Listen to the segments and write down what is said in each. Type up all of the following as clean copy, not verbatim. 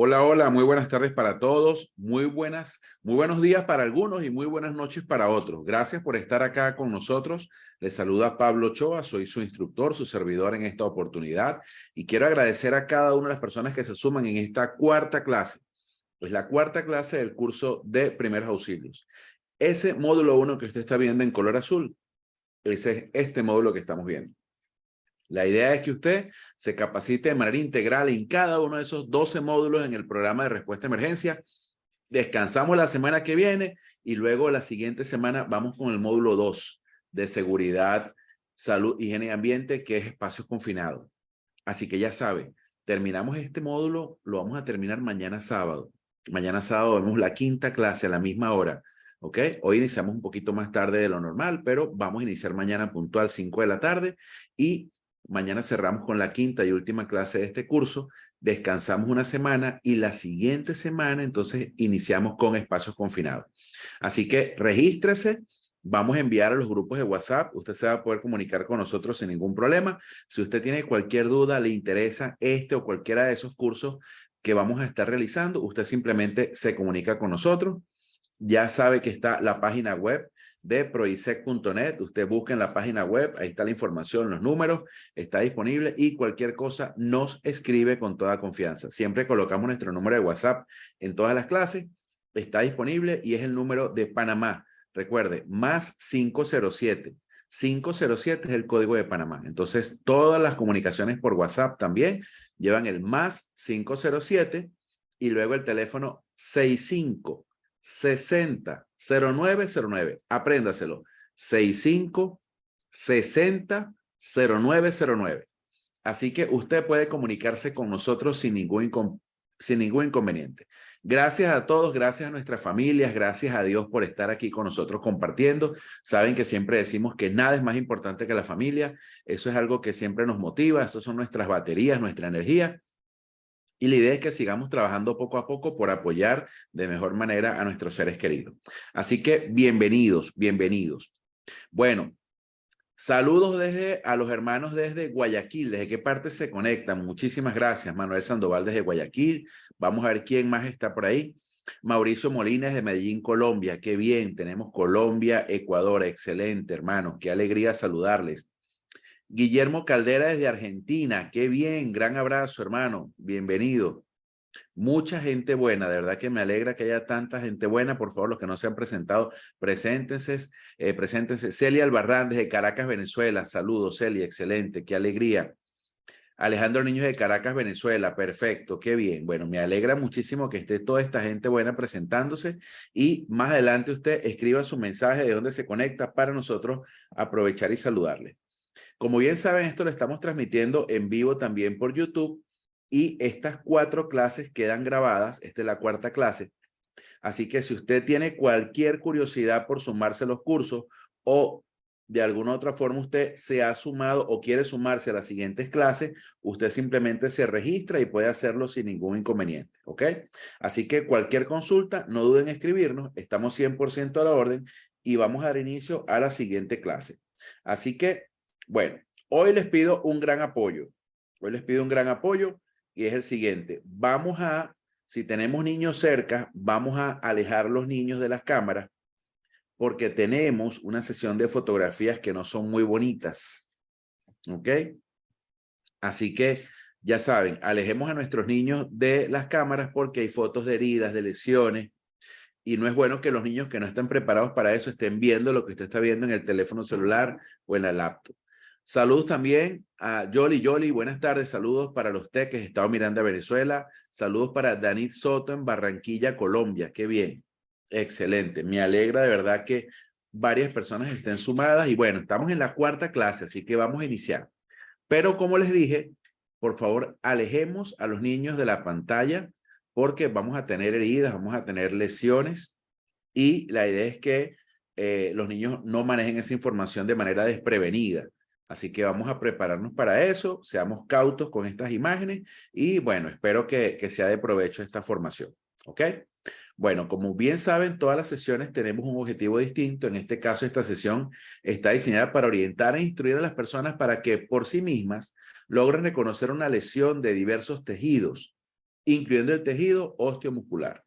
Hola, hola, muy buenas tardes para todos, muy buenos días para algunos y muy buenas noches para otros. Gracias por estar acá con nosotros. Les saluda Pablo Ochoa, soy su instructor, su servidor en esta oportunidad y quiero agradecer a cada una de las personas que se suman en esta cuarta clase. Es la cuarta clase del curso de primeros auxilios. Ese módulo 1 que usted está viendo en color azul, ese es este módulo que estamos viendo. La idea es que usted se capacite de manera integral en cada uno de esos 12 módulos en el programa de respuesta a emergencia. Descansamos la semana que viene y luego la siguiente semana vamos con el módulo 2 de seguridad, salud, higiene y ambiente, que es espacios confinados. Así que ya sabe, terminamos este módulo, lo vamos a terminar mañana sábado. Mañana sábado vemos la quinta clase a la misma hora. ¿Ok? Hoy iniciamos un poquito más tarde de lo normal, pero vamos a iniciar mañana puntual 5 de la tarde y mañana cerramos con la quinta y última clase de este curso. Descansamos una semana y la siguiente semana entonces iniciamos con espacios confinados. Así que regístrese. Vamos a enviar a los grupos de WhatsApp. Usted se va a poder comunicar con nosotros sin ningún problema. Si usted tiene cualquier duda, le interesa este o cualquiera de esos cursos que vamos a estar realizando, usted simplemente se comunica con nosotros. Ya sabe que está la página web de proisec.net. Usted busca en la página web, ahí está la información, los números, está disponible y cualquier cosa nos escribe con toda confianza. Siempre colocamos nuestro número de WhatsApp en todas las clases, está disponible y es el número de Panamá. Recuerde, más 507. 507 es el código de Panamá. Entonces, todas las comunicaciones por WhatsApp también llevan el más 507 y luego el teléfono 65 60 0909. Apréndaselo. 65 60 0909. Así que usted puede comunicarse con nosotros sin ningún inconveniente. Gracias a todos, gracias a nuestras familias, gracias a Dios por estar aquí con nosotros compartiendo. Saben que siempre decimos que nada es más importante que la familia. Eso es algo que siempre nos motiva. Esas son nuestras baterías, nuestra energía. Y la idea es que sigamos trabajando poco a poco por apoyar de mejor manera a nuestros seres queridos. Así que bienvenidos, bienvenidos. Bueno, saludos a los hermanos desde Guayaquil. ¿Desde qué parte se conectan? Muchísimas gracias. Manuel Sandoval desde Guayaquil. Vamos a ver quién más está por ahí. Mauricio Molina desde Medellín, Colombia. Qué bien. Tenemos Colombia, Ecuador. Excelente, hermanos. Qué alegría saludarles. Guillermo Caldera desde Argentina. Qué bien. Gran abrazo, hermano. Bienvenido. Mucha gente buena, de verdad que me alegra que haya tanta gente buena. Por favor, los que no se han presentado, preséntense, preséntense. Celia Albarrán desde Caracas, Venezuela. Saludos, Celia, excelente, qué alegría. Alejandro Niños de Caracas, Venezuela, perfecto, qué bien. Bueno, me alegra muchísimo que esté toda esta gente buena presentándose y más adelante usted escriba su mensaje de dónde se conecta para nosotros aprovechar y saludarle. Como bien saben, esto lo estamos transmitiendo en vivo también por YouTube y estas 4 clases quedan grabadas. Esta es la cuarta clase. Así que si usted tiene cualquier curiosidad por sumarse a los cursos o de alguna otra forma usted se ha sumado o quiere sumarse a las siguientes clases, usted simplemente se registra y puede hacerlo sin ningún inconveniente, ¿ok? Así que cualquier consulta, no duden en escribirnos, estamos 100% a la orden y vamos a dar inicio a la siguiente clase. Así que, bueno, hoy les pido un gran apoyo. Hoy les pido un gran apoyo y es el siguiente. Si tenemos niños cerca, vamos a alejar los niños de las cámaras porque tenemos una sesión de fotografías que no son muy bonitas. ¿Ok? Así que ya saben, alejemos a nuestros niños de las cámaras porque hay fotos de heridas, de lesiones, y no es bueno que los niños que no están preparados para eso estén viendo lo que usted está viendo en el teléfono celular o en la laptop. Saludos también a Yoli. Buenas tardes. Saludos para los teques, Estado Miranda, Venezuela. Saludos para Danit Soto en Barranquilla, Colombia. Qué bien. Excelente. Me alegra de verdad que varias personas estén sumadas. Y bueno, estamos en la cuarta clase, así que vamos a iniciar. Pero como les dije, por favor, alejemos a los niños de la pantalla porque vamos a tener heridas, vamos a tener lesiones y la idea es que los niños no manejen esa información de manera desprevenida. Así que vamos a prepararnos para eso, seamos cautos con estas imágenes y bueno, espero que sea de provecho esta formación. ¿Ok? Bueno, como bien saben, todas las sesiones tenemos un objetivo distinto. En este caso, esta sesión está diseñada para orientar e instruir a las personas para que por sí mismas logren reconocer una lesión de diversos tejidos incluyendo el tejido osteomuscular.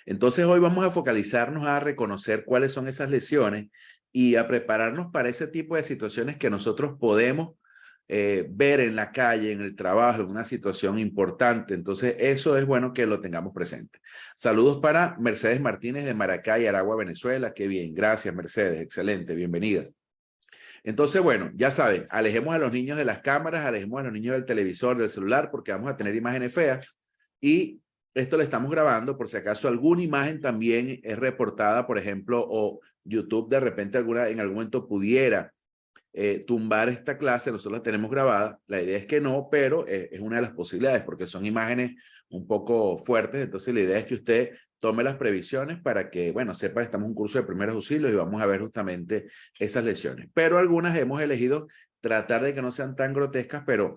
Entonces hoy vamos a focalizarnos a reconocer cuáles son esas lesiones y a prepararnos para ese tipo de situaciones que nosotros podemos ver en la calle, en el trabajo, en una situación importante. Entonces eso es bueno que lo tengamos presente. Saludos para Mercedes Martínez de Maracay, Aragua, Venezuela. Qué bien, gracias Mercedes, excelente, bienvenida. Entonces, bueno, ya saben, alejemos a los niños de las cámaras, alejemos a los niños del televisor, del celular, porque vamos a tener imágenes feas. Y esto lo estamos grabando por si acaso alguna imagen también es reportada, por ejemplo, o YouTube de repente en algún momento pudiera tumbar esta clase. Nosotros la tenemos grabada. La idea es que no, pero es una de las posibilidades porque son imágenes un poco fuertes. Entonces la idea es que usted tome las previsiones para que, bueno, sepa que estamos en un curso de primeros auxilios y vamos a ver justamente esas lesiones. Pero algunas hemos elegido tratar de que no sean tan grotescas, pero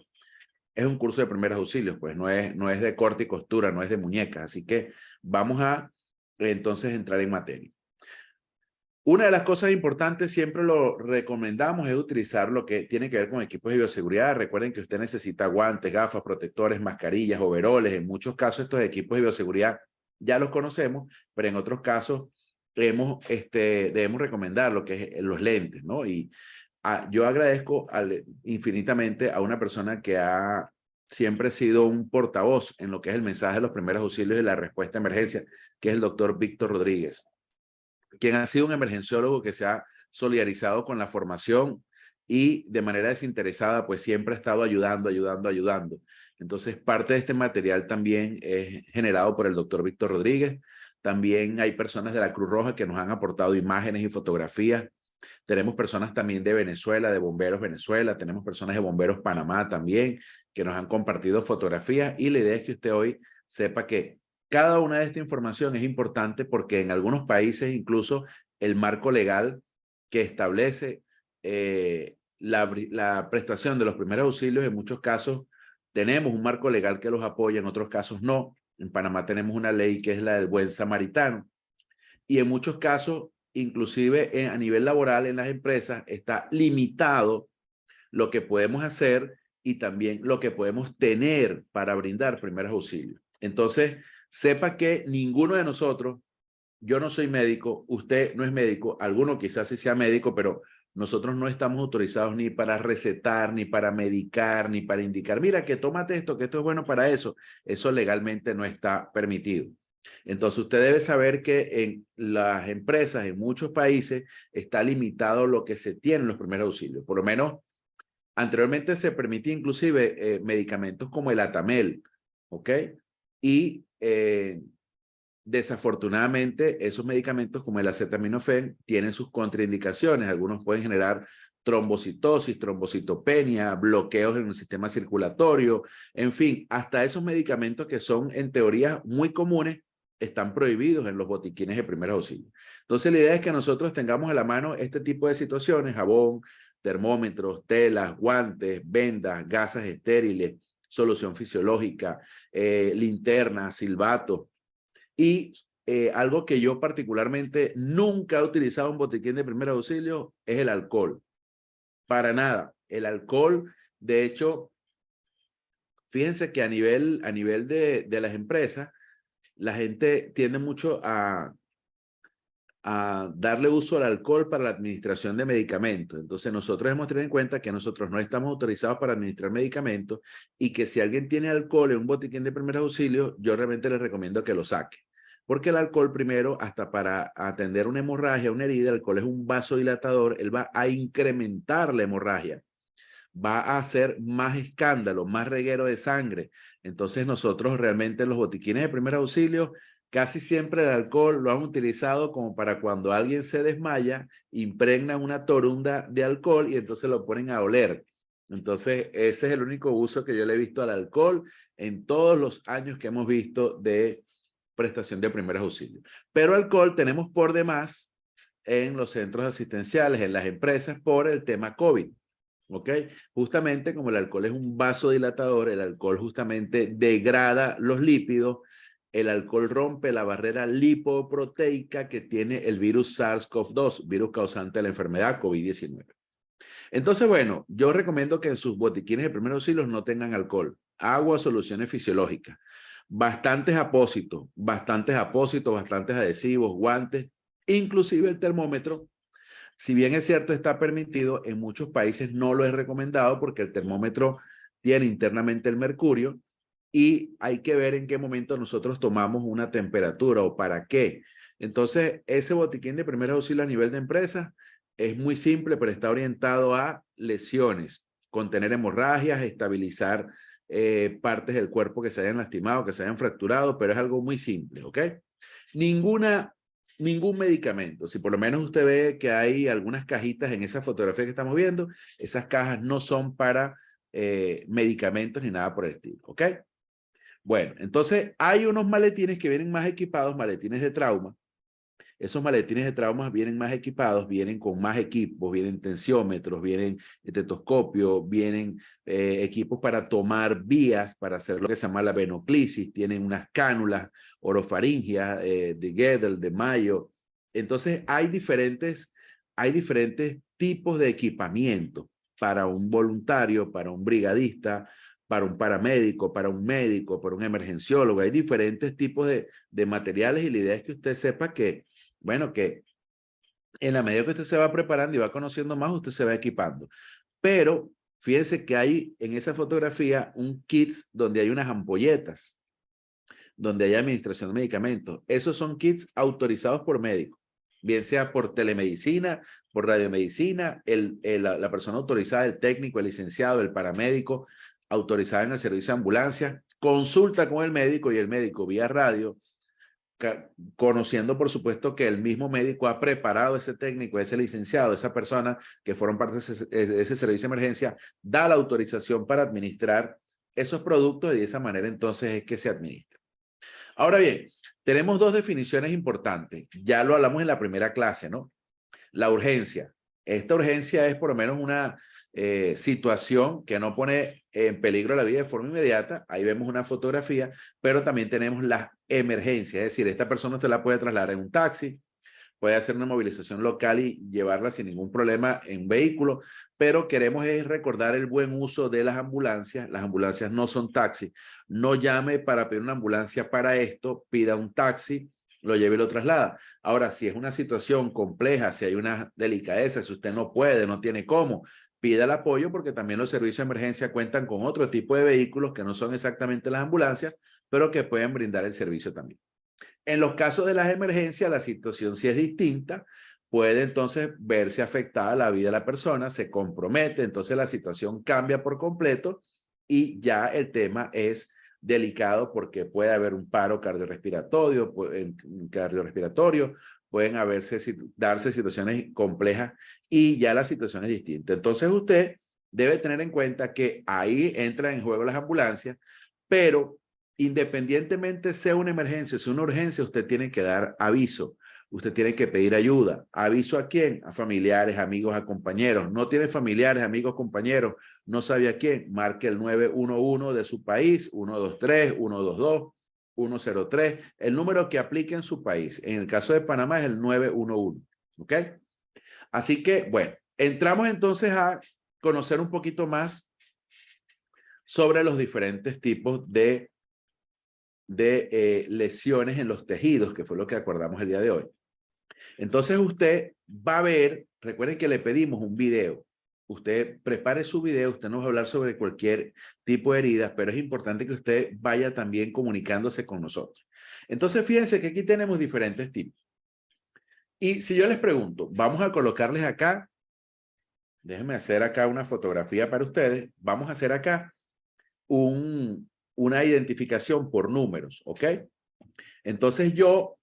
es un curso de primeros auxilios, pues no es de corte y costura, no es de muñecas. Así que vamos a entonces entrar en materia. Una de las cosas importantes, siempre lo recomendamos, es utilizar lo que tiene que ver con equipos de bioseguridad. Recuerden que usted necesita guantes, gafas, protectores, mascarillas, overoles. En muchos casos estos equipos de bioseguridad ya los conocemos, pero en otros casos debemos recomendar lo que es los lentes, ¿no? Y yo agradezco infinitamente a una persona que ha siempre sido un portavoz en lo que es el mensaje de los primeros auxilios y la respuesta a emergencia, que es el doctor Víctor Rodríguez, quien ha sido un emergenciólogo que se ha solidarizado con la formación y de manera desinteresada, pues siempre ha estado ayudando. Entonces, parte de este material también es generado por el doctor Víctor Rodríguez. También hay personas de la Cruz Roja que nos han aportado imágenes y fotografías. Tenemos personas también de Venezuela, de Bomberos Venezuela. Tenemos personas de Bomberos Panamá también que nos han compartido fotografías. Y la idea es que usted hoy sepa que cada una de esta información es importante porque en algunos países incluso el marco legal que establece la prestación de los primeros auxilios, en muchos casos tenemos un marco legal que los apoya, en otros casos no. En Panamá tenemos una ley que es la del buen samaritano. Y en muchos casos, inclusive a nivel laboral en las empresas, está limitado lo que podemos hacer y también lo que podemos tener para brindar primeros auxilios. Entonces, sepa que ninguno de nosotros, yo no soy médico, usted no es médico, alguno quizás sí sea médico, pero nosotros no estamos autorizados ni para recetar, ni para medicar, ni para indicar, mira, que tómate esto, que esto es bueno para eso. Eso legalmente no está permitido. Entonces, usted debe saber que en las empresas, en muchos países, está limitado lo que se tiene en los primeros auxilios. Por lo menos, anteriormente se permitía inclusive medicamentos como el Atamel, ¿ok? Y desafortunadamente, esos medicamentos como el acetaminofén tienen sus contraindicaciones. Algunos pueden generar trombocitosis, trombocitopenia, bloqueos en el sistema circulatorio, en fin, hasta esos medicamentos que son en teoría muy comunes están prohibidos en los botiquines de primeros auxilios. Entonces, la idea es que nosotros tengamos a la mano este tipo de situaciones: jabón, termómetros, telas, guantes, vendas, gasas estériles, solución fisiológica, linternas, silbatos. Y algo que yo particularmente nunca he utilizado en un botiquín de primer auxilio es el alcohol. Para nada. El alcohol, de hecho, fíjense que a nivel de las empresas, la gente tiende mucho a darle uso al alcohol para la administración de medicamentos. Entonces nosotros hemos tenido en cuenta que nosotros no estamos autorizados para administrar medicamentos y que si alguien tiene alcohol en un botiquín de primeros auxilios, yo realmente les recomiendo que lo saque. Porque el alcohol, primero, hasta para atender una hemorragia, una herida, el alcohol es un vasodilatador, él va a incrementar la hemorragia, va a hacer más escándalo, más reguero de sangre. Entonces nosotros realmente en los botiquines de primer auxilio, casi siempre el alcohol lo han utilizado como para cuando alguien se desmaya, impregnan una torunda de alcohol y entonces lo ponen a oler. Entonces ese es el único uso que yo le he visto al alcohol en todos los años que hemos visto de prestación de primeros auxilios. Pero alcohol tenemos por demás en los centros asistenciales, en las empresas, por el tema COVID. ¿Ok? Justamente como el alcohol es un vasodilatador, el alcohol justamente degrada los lípidos, el alcohol rompe la barrera lipoproteica que tiene el virus SARS-CoV-2, virus causante de la enfermedad COVID-19. Entonces, bueno, yo recomiendo que en sus botiquines de primeros auxilios no tengan alcohol, agua, soluciones fisiológicas. bastantes apósitos, bastantes adhesivos, guantes, inclusive el termómetro. Si bien es cierto, está permitido, en muchos países no lo es recomendado porque el termómetro tiene internamente el mercurio y hay que ver en qué momento nosotros tomamos una temperatura o para qué. Entonces, ese botiquín de primeros auxilios a nivel de empresa es muy simple, pero está orientado a lesiones, contener hemorragias, estabilizar partes del cuerpo que se hayan lastimado, que se hayan fracturado, pero es algo muy simple, ¿ok? Ningún medicamento. Si por lo menos usted ve que hay algunas cajitas en esa fotografía que estamos viendo, esas cajas no son para medicamentos ni nada por el estilo, ¿ok? Bueno, entonces hay unos maletines que vienen más equipados, maletines de trauma. Esos maletines de trauma vienen más equipados, vienen con más equipos, vienen tensiómetros, vienen estetoscopios, vienen equipos para tomar vías, para hacer lo que se llama la venoclisis, tienen unas cánulas orofaringias de Guedel, de Mayo. Entonces hay diferentes tipos de equipamiento para un voluntario, para un brigadista, para un paramédico, para un médico, para un emergenciólogo. Hay diferentes tipos de materiales y la idea es que usted sepa que, bueno, que en la medida que usted se va preparando y va conociendo más, usted se va equipando. Pero fíjense que hay en esa fotografía un kit donde hay unas ampolletas, donde hay administración de medicamentos. Esos son kits autorizados por médicos, bien sea por telemedicina, por radiomedicina, la persona autorizada, el técnico, el licenciado, el paramédico, autorizada en el servicio de ambulancia, consulta con el médico y el médico vía radio, conociendo por supuesto que el mismo médico ha preparado ese técnico, ese licenciado, esa persona que fueron parte de ese servicio de emergencia, da la autorización para administrar esos productos y de esa manera entonces es que se administra. Ahora bien, tenemos dos definiciones importantes. Ya lo hablamos en la primera clase, ¿no? La urgencia. Esta urgencia es por lo menos una situación que no pone en peligro la vida de forma inmediata. Ahí vemos una fotografía, pero también tenemos la emergencia. Es decir, esta persona usted la puede trasladar en un taxi, puede hacer una movilización local y llevarla sin ningún problema en vehículo, pero queremos es recordar el buen uso de las ambulancias. Las ambulancias no son taxis. No llame para pedir una ambulancia para esto, pida un taxi, lo lleve y lo traslada. Ahora, si es una situación compleja, si hay una delicadeza, si usted no puede, no tiene cómo, pida el apoyo porque también los servicios de emergencia cuentan con otro tipo de vehículos que no son exactamente las ambulancias, pero que pueden brindar el servicio también. En los casos de las emergencias, la situación sí es distinta. Puede entonces verse afectada la vida de la persona, se compromete, entonces la situación cambia por completo y ya el tema es delicado porque puede haber un paro cardiorrespiratorio, pueden darse situaciones complejas y ya la situación es distinta. Entonces usted debe tener en cuenta que ahí entran en juego las ambulancias, pero independientemente sea una emergencia, o sea una urgencia, usted tiene que dar aviso. Usted tiene que pedir ayuda. ¿Aviso a quién? A familiares, amigos, a compañeros. No tiene familiares, amigos, compañeros. No sabe a quién. Marque el 911 de su país, 123, 122, 103. El número que aplique en su país. En el caso de Panamá es el 911. ¿Ok? Así que, bueno, entramos entonces a conocer un poquito más sobre los diferentes tipos de lesiones en los tejidos, que fue lo que acordamos el día de hoy. Entonces usted va a ver, recuerden que le pedimos un video. Usted prepare su video, usted nos va a hablar sobre cualquier tipo de heridas, pero es importante que usted vaya también comunicándose con nosotros. Entonces fíjense que aquí tenemos diferentes tipos. Y si yo les pregunto, vamos a colocarles acá, déjenme hacer acá una fotografía para ustedes, vamos a hacer acá una identificación por números, ¿ok? Entonces yo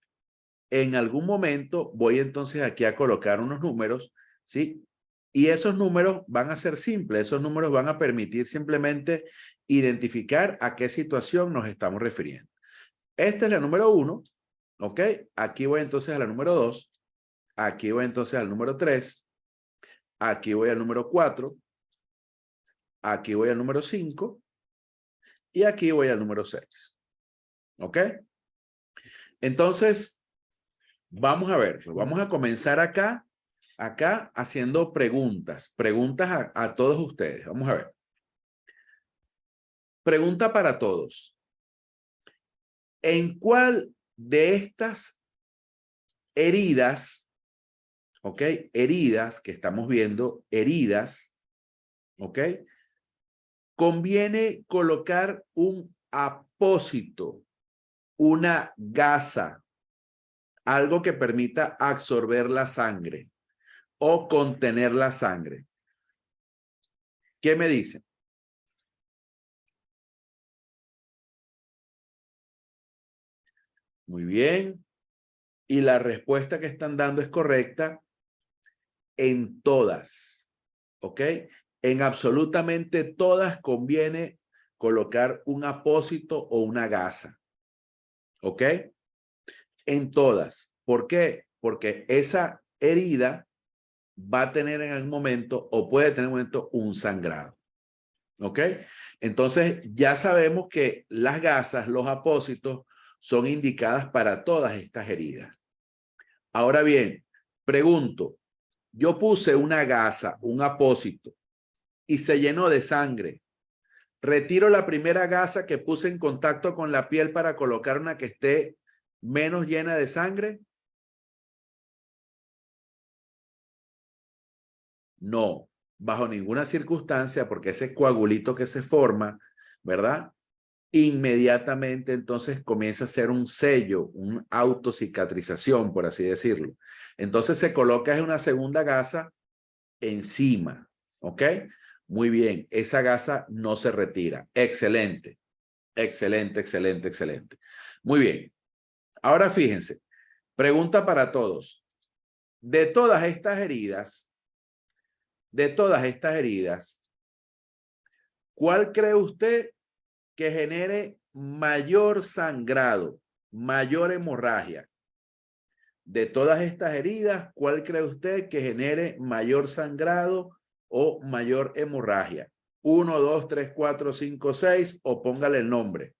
en algún momento voy entonces aquí a colocar unos números, ¿sí? Y esos números van a ser simples, esos números van a permitir simplemente identificar a qué situación nos estamos refiriendo. Esta es la número 1, ¿ok? Aquí voy entonces a la número 2, aquí voy entonces al número 3, aquí voy al número 4, aquí voy al número 5 y aquí voy al número 6, ¿ok? Entonces, vamos a ver, vamos a comenzar acá haciendo preguntas a todos ustedes. Vamos a ver. Pregunta para todos. ¿En cuál de estas heridas, ok, heridas que estamos viendo, heridas, ok, conviene colocar un apósito, una gasa, algo que permita absorber la sangre o contener la sangre? ¿Qué me dicen? Muy bien. Y la respuesta que están dando es correcta en todas, ¿ok? En absolutamente todas conviene colocar un apósito o una gasa, ¿ok? En todas. ¿Por qué? Porque esa herida va a tener en algún momento o puede tener en un momento un sangrado, ¿ok? Entonces ya sabemos que las gasas, los apósitos, son indicadas para todas estas heridas. Ahora bien, pregunto, yo puse una gasa, un apósito, y se llenó de sangre. ¿Retiro la primera gasa que puse en contacto con la piel para colocar una que esté menos llena de sangre? No, bajo ninguna circunstancia, porque ese coagulito que se forma, ¿verdad? Inmediatamente entonces comienza a ser un sello, una autocicatrización, por así decirlo. Entonces se coloca una segunda gasa encima, ¿ok? Muy bien, esa gasa no se retira. Excelente, excelente, excelente, excelente. Muy bien, ahora fíjense, pregunta para todos. De todas estas heridas, ¿cuál cree usted que genere mayor sangrado, mayor hemorragia? De todas estas heridas, ¿cuál cree usted que genere mayor sangrado o mayor hemorragia? 1, 2, 3, 4, 5, 6 o póngale el nombre.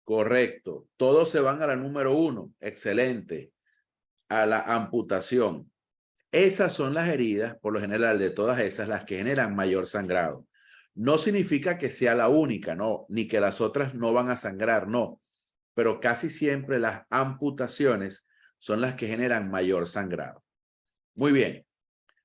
Correcto. Todos se van a la número 1. Excelente. A la amputación. Esas son las heridas, por lo general, de todas esas, las que generan mayor sangrado. No significa que sea la única, no, ni que las otras no van a sangrar, no. Pero casi siempre las amputaciones son las que generan mayor sangrado. Muy bien.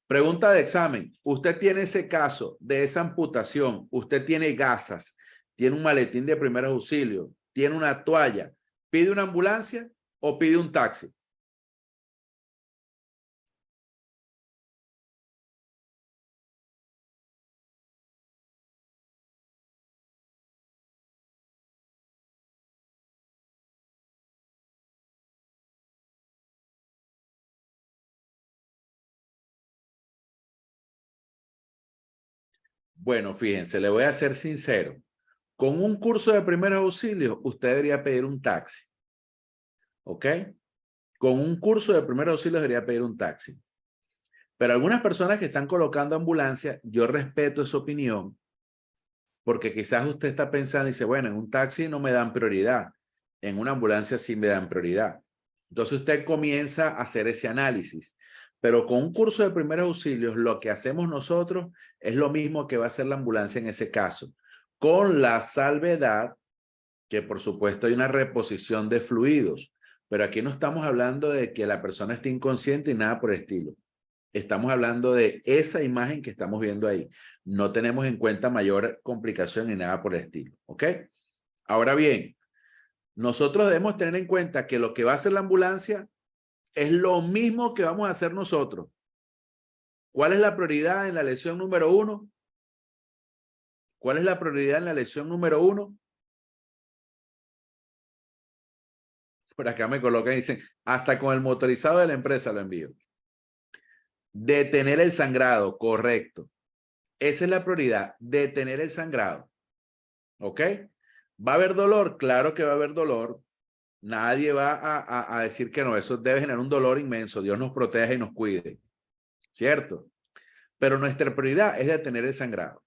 Pregunta de examen. Usted tiene ese caso de esa amputación, usted tiene gasas, tiene un maletín de primeros auxilios, tiene una toalla, ¿pide una ambulancia o pide un taxi? Bueno, fíjense, le voy a ser sincero. Con un curso de primeros auxilios, usted debería pedir un taxi. ¿Ok? Con un curso de primeros auxilios debería pedir un taxi. Pero algunas personas que están colocando ambulancia, yo respeto esa opinión, porque quizás usted está pensando y dice, bueno, en un taxi no me dan prioridad, en una ambulancia sí me dan prioridad. Entonces usted comienza a hacer ese análisis. Pero con un curso de primeros auxilios, lo que hacemos nosotros es lo mismo que va a hacer la ambulancia en ese caso, con la salvedad que por supuesto hay una reposición de fluidos, pero aquí no estamos hablando de que la persona esté inconsciente y nada por el estilo. Estamos hablando de esa imagen que estamos viendo ahí. No tenemos en cuenta mayor complicación ni nada por el estilo, ¿ok? Ahora bien, nosotros debemos tener en cuenta que lo que va a hacer la ambulancia es lo mismo que vamos a hacer nosotros. ¿Cuál es la prioridad en la lesión número 1? ¿Cuál es la prioridad en la lesión número 1? Por acá me colocan y dicen, hasta con el motorizado de la empresa lo envío. Detener el sangrado, correcto. Esa es la prioridad, detener el sangrado. ¿Ok? ¿Va a haber dolor? Claro que va a haber dolor. Nadie va a decir que no. Eso debe generar un dolor inmenso. Dios nos proteja y nos cuide. ¿Cierto? Pero nuestra prioridad es detener el sangrado.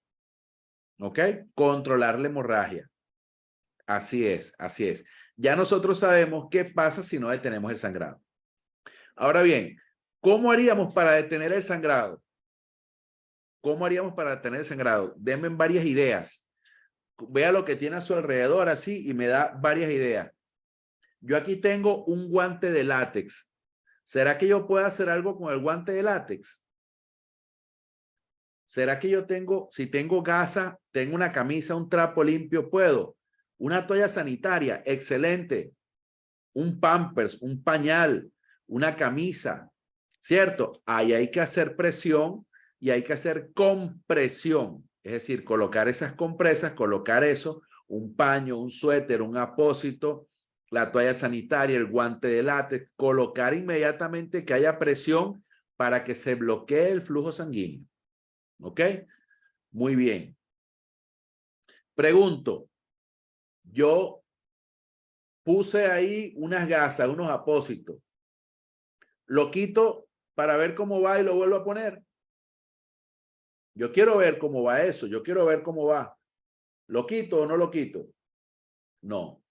¿Ok? Controlar la hemorragia. Así es, así es. Ya nosotros sabemos qué pasa si no detenemos el sangrado. Ahora bien, ¿cómo haríamos para detener el sangrado? ¿Cómo haríamos para detener el sangrado? Denme varias ideas. vea lo que tiene a su alrededor así y me da varias ideas. Yo aquí tengo un guante de látex. ¿Será que yo puedo hacer algo con el guante de látex? ¿Será que yo tengo, si tengo gasa, tengo una camisa, un trapo limpio, puedo? Una toalla sanitaria, excelente. Un Pampers, un pañal, una camisa, ¿cierto? Ahí hay que hacer presión y hay que hacer compresión. Es decir, colocar esas compresas, colocar eso, un paño, un suéter, un apósito, la toalla sanitaria, el guante de látex, colocar inmediatamente que haya presión para que se bloquee el flujo sanguíneo. ¿Ok? Muy bien. Pregunto, yo puse ahí unas gasas, unos apósitos. Lo quito para ver cómo va y lo vuelvo a poner. Yo quiero ver cómo va eso. Yo quiero ver cómo va. ¿Lo quito o no lo quito? No,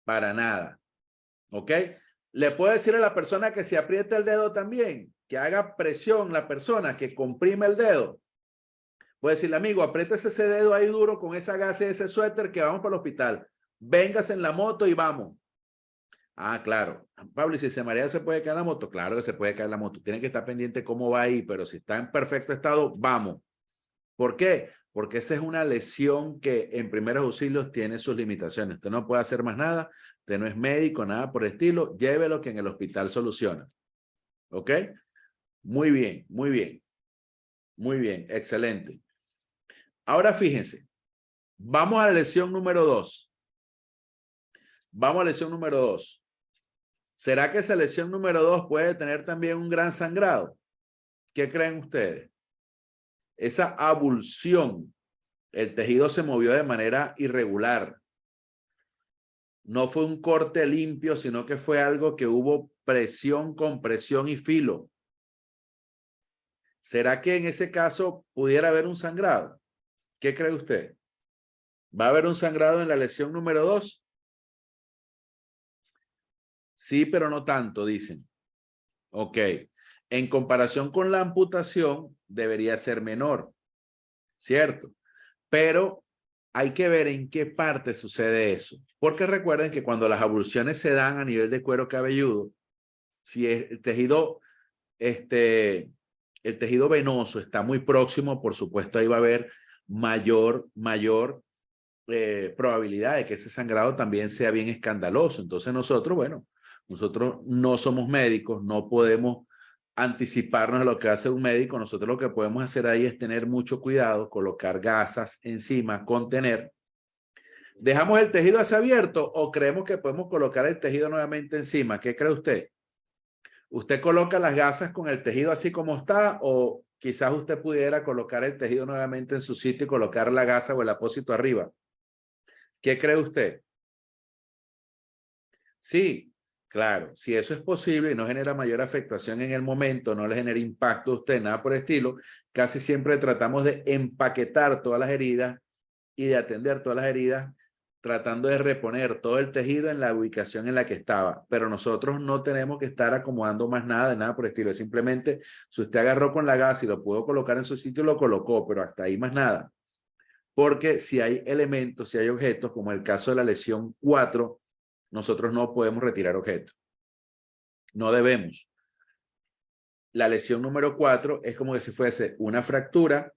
para nada. ¿Ok? Le puedo decir a la persona que se apriete el dedo también, que haga presión la persona, que comprime el dedo. Puedo decirle, amigo, apriétese ese dedo ahí duro con esa gasa y ese suéter que vamos para el hospital. Véngase en la moto y vamos. Ah, claro. Pablo, ¿y si se marea se puede caer la moto? Claro que se puede caer la moto. Tiene que estar pendiente cómo va ahí, pero si está en perfecto estado, vamos. ¿Por qué? Porque esa es una lesión que en primeros auxilios tiene sus limitaciones. Usted no puede hacer más nada. Usted no es médico, nada por el estilo. Llévelo que en el hospital soluciona. ¿Ok? Muy bien, muy bien. Muy bien, excelente. Ahora fíjense. Vamos a la lesión número 2. Vamos a la lesión número 2. ¿Será que esa lesión número 2 puede tener también un gran sangrado? ¿Qué creen ustedes? Esa abulsión, el tejido se movió de manera irregular. No fue un corte limpio, sino que fue algo que hubo presión, compresión y filo. ¿Será que en ese caso pudiera haber un sangrado? ¿Qué cree usted? ¿Va a haber un sangrado en la lesión número 2? Sí, pero no tanto, dicen. Ok. En comparación con la amputación, debería ser menor, ¿cierto? Pero hay que ver en qué parte sucede eso. Porque recuerden que cuando las abulsiones se dan a nivel de cuero cabelludo, si el tejido, el tejido venoso está muy próximo, por supuesto ahí va a haber mayor probabilidad de que ese sangrado también sea bien escandaloso. Entonces nosotros, bueno, nosotros no somos médicos, no podemos anticiparnos a lo que hace un médico. Nosotros lo que podemos hacer ahí es tener mucho cuidado, colocar gasas encima, contener. ¿Dejamos el tejido así abierto o creemos que podemos colocar el tejido nuevamente encima? ¿Qué cree usted? ¿Usted coloca las gasas con el tejido así como está o quizás usted pudiera colocar el tejido nuevamente en su sitio y colocar la gasa o el apósito arriba? ¿Qué cree usted? Sí, claro, si eso es posible y no genera mayor afectación en el momento, no le genera impacto a usted, nada por el estilo, casi siempre tratamos de empaquetar todas las heridas y de atender todas las heridas, tratando de reponer todo el tejido en la ubicación en la que estaba. Pero nosotros no tenemos que estar acomodando más nada, de nada por el estilo. Simplemente, si usted agarró con la gasa y lo pudo colocar en su sitio, lo colocó, pero hasta ahí más nada. Porque si hay elementos, si hay objetos, como el caso de la lesión 4, nosotros no podemos retirar objetos. No debemos. La lesión número 4 es como que si fuese una fractura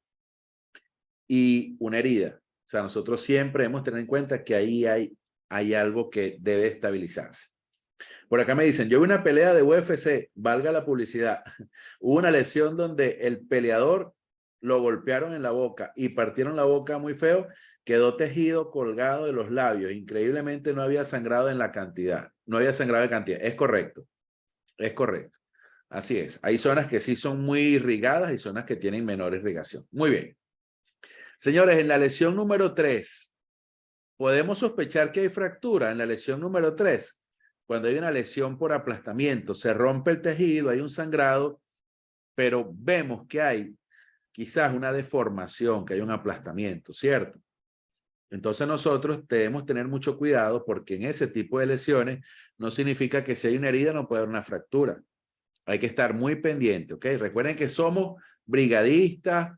y una herida. O sea, nosotros siempre debemos tener en cuenta que ahí hay algo que debe estabilizarse. Por acá me dicen, yo vi una pelea de UFC, valga la publicidad. Hubo una lesión donde el peleador lo golpearon en la boca y partieron la boca muy feo, quedó tejido colgado de los labios. Increíblemente no había sangrado en la cantidad. No había sangrado en cantidad. Es correcto. Es correcto. Así es. Hay zonas que sí son muy irrigadas y zonas que tienen menor irrigación. Muy bien. Señores, en la lesión número 3, podemos sospechar que hay fractura en la lesión número 3. Cuando hay una lesión por aplastamiento, se rompe el tejido, hay un sangrado, pero vemos que hay quizás una deformación, que hay un aplastamiento, ¿cierto? Entonces nosotros debemos tener mucho cuidado porque en ese tipo de lesiones no significa que si hay una herida no puede haber una fractura. Hay que estar muy pendiente, ¿ok? Recuerden que somos brigadistas,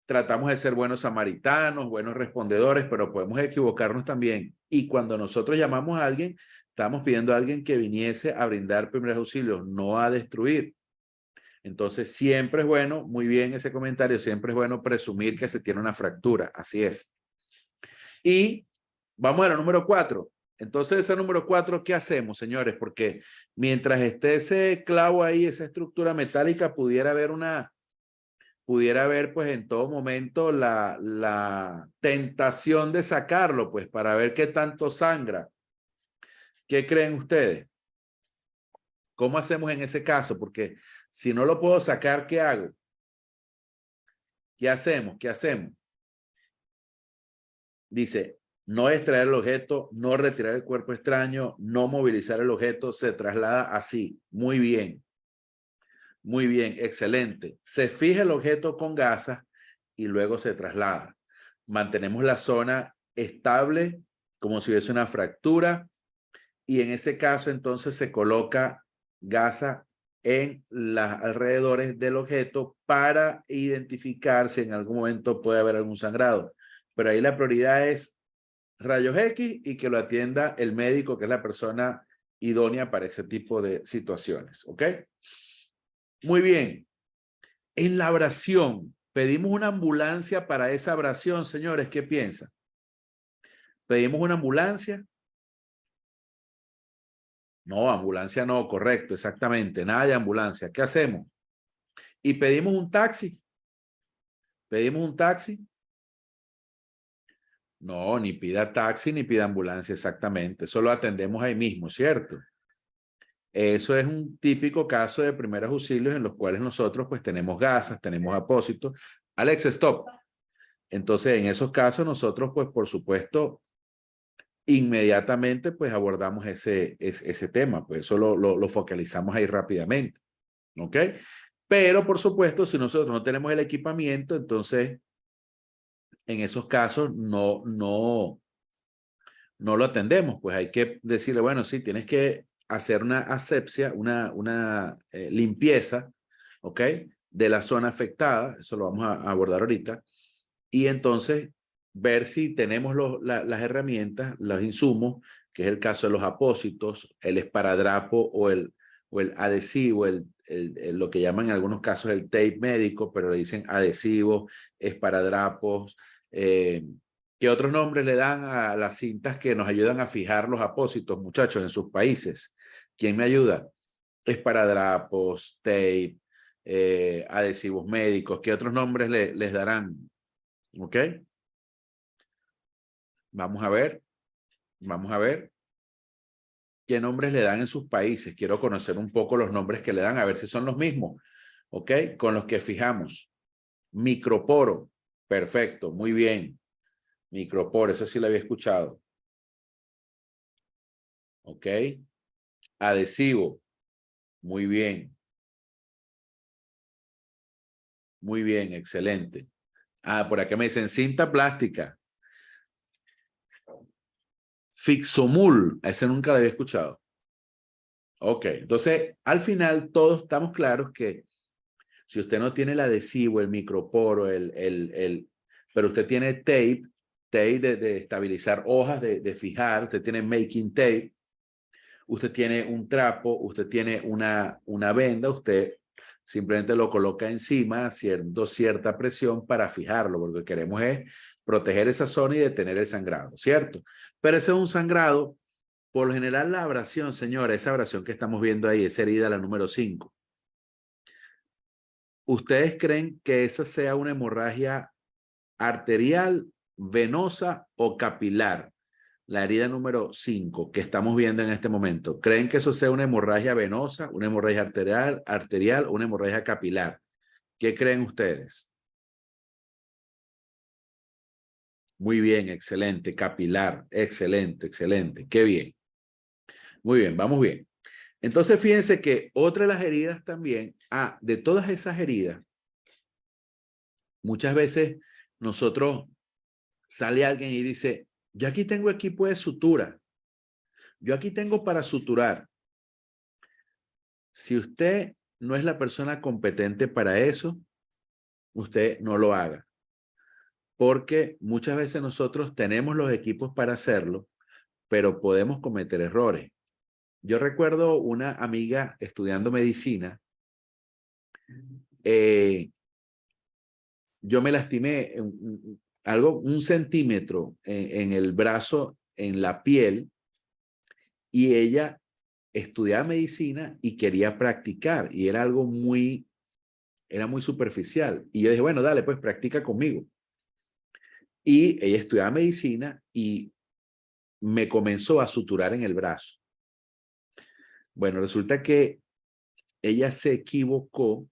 tratamos de ser buenos samaritanos, buenos respondedores, pero podemos equivocarnos también. Y cuando nosotros llamamos a alguien, estamos pidiendo a alguien que viniese a brindar primeros auxilios, no a destruir. Entonces, siempre es bueno, muy bien ese comentario, siempre es bueno presumir que se tiene una fractura, así es. Y vamos a la número 4. Entonces, esa número 4, ¿qué hacemos, señores? Porque mientras esté ese clavo ahí, esa estructura metálica, pudiera haber pues en todo momento la tentación de sacarlo, pues para ver qué tanto sangra. ¿Qué creen ustedes? ¿Cómo hacemos en ese caso? Porque si no lo puedo sacar, ¿qué hago? ¿Qué hacemos? ¿Qué hacemos? Dice, no extraer el objeto, no retirar el cuerpo extraño, no movilizar el objeto, se traslada así. Muy bien. Muy bien, excelente. Se fija el objeto con gasas y luego se traslada. Mantenemos la zona estable como si hubiese una fractura y en ese caso entonces se coloca gasa en los alrededores del objeto para identificar si en algún momento puede haber algún sangrado. Pero ahí la prioridad es rayos X y que lo atienda el médico, que es la persona idónea para ese tipo de situaciones. ¿Ok? Muy bien. En la abrasión, pedimos una ambulancia para esa abrasión, señores, ¿qué piensan? ¿Pedimos una ambulancia? No, ambulancia no, correcto, exactamente, nada de ambulancia. ¿Qué hacemos? ¿Y pedimos un taxi? ¿Pedimos un taxi? No, ni pida taxi ni pida ambulancia, exactamente. Eso lo atendemos ahí mismo, ¿cierto? Eso es un típico caso de primeros auxilios en los cuales nosotros pues tenemos gasas, tenemos apósitos. Alex, stop. Entonces, en esos casos nosotros pues por supuesto inmediatamente pues abordamos ese tema, pues eso lo focalizamos ahí rápidamente, ¿ok? Pero por supuesto, si nosotros no tenemos el equipamiento, entonces en esos casos no lo atendemos, pues hay que decirle, bueno, sí, tienes que hacer una asepsia, una limpieza, ¿ok? De la zona afectada, eso lo vamos a abordar ahorita, y entonces ver si tenemos las herramientas, los insumos, que es el caso de los apósitos, el esparadrapo o el adhesivo, lo que llaman en algunos casos el tape médico, pero le dicen adhesivos, esparadrapos. ¿Qué otros nombres le dan a las cintas que nos ayudan a fijar los apósitos, muchachos, en sus países? ¿Quién me ayuda? Esparadrapos, tape, adhesivos médicos. ¿Qué otros nombres les darán? ¿Ok? Vamos a ver. Vamos a ver qué nombres le dan en sus países. Quiero conocer un poco los nombres que le dan, a ver si son los mismos. ¿Ok? Con los que fijamos. Microporo. Perfecto, muy bien. Microporo, eso sí lo había escuchado. ¿Ok? Adhesivo. Muy bien. Muy bien, excelente. Ah, por acá me dicen cinta plástica. Fixomul, ese nunca lo había escuchado. Ok, entonces al final todos estamos claros que si usted no tiene el adhesivo, el microporo, pero usted tiene tape de estabilizar hojas, de fijar, usted tiene making tape, usted tiene un trapo, usted tiene una venda, usted simplemente lo coloca encima haciendo cierta presión para fijarlo, porque lo que queremos es proteger esa zona y detener el sangrado, ¿cierto? Pero ese es un sangrado, por lo general la abrasión, señora, esa abrasión que estamos viendo ahí, esa herida, la número 5. ¿Ustedes creen que esa sea una hemorragia arterial, venosa o capilar? La herida número 5 que estamos viendo en este momento. ¿Creen que eso sea una hemorragia venosa, una hemorragia arterial o una hemorragia capilar? ¿Qué creen ustedes? Muy bien, excelente. Capilar, excelente, excelente. Qué bien. Muy bien, vamos bien. Entonces, fíjense que otra de las heridas también, de todas esas heridas, muchas veces nosotros sale alguien y dice, yo aquí tengo equipo de sutura, yo aquí tengo para suturar. Si usted no es la persona competente para eso, usted no lo haga. porque muchas veces nosotros tenemos los equipos para hacerlo, pero podemos cometer errores. Yo recuerdo una amiga estudiando medicina, yo me lastimé un centímetro en el brazo, en la piel, y ella estudiaba medicina y quería practicar, y era algo era muy superficial. Y yo dije, bueno, dale, pues practica conmigo. Y ella estudiaba medicina y me comenzó a suturar en el brazo. Bueno, resulta que ella se equivocó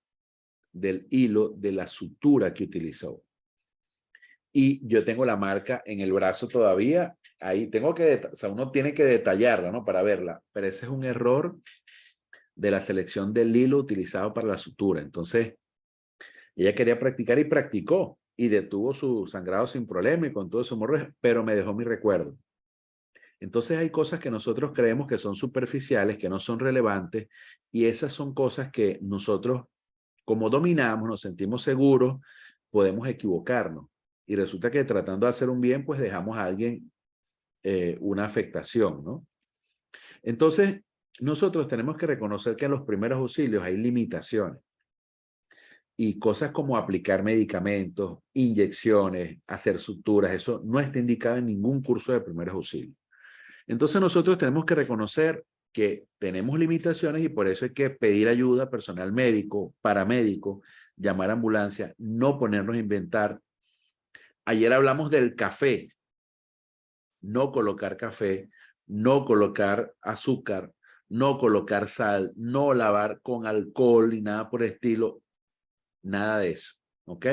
del hilo de la sutura que utilizó. Y yo tengo la marca en el brazo todavía. Ahí tengo que, o sea, uno tiene que detallarla, ¿no? Para verla. Pero ese es un error de la selección del hilo utilizado para la sutura. Entonces, ella quería practicar y practicó. Y detuvo su sangrado sin problema y con todo su hemorragia, pero me dejó mi recuerdo. Entonces hay cosas que nosotros creemos que son superficiales, que no son relevantes, y esas son cosas que nosotros, como dominamos, nos sentimos seguros, podemos equivocarnos. Y resulta que tratando de hacer un bien, pues dejamos a alguien una afectación, ¿no? Entonces, nosotros tenemos que reconocer que en los primeros auxilios hay limitaciones. Y cosas como aplicar medicamentos, inyecciones, hacer suturas, eso no está indicado en ningún curso de primeros auxilios. Entonces nosotros tenemos que reconocer que tenemos limitaciones y por eso hay que pedir ayuda a personal médico, paramédico, llamar a ambulancia, no ponernos a inventar. Ayer hablamos del café, no colocar café, no colocar azúcar, no colocar sal, no lavar con alcohol ni nada por el estilo, nada de eso, ¿ok?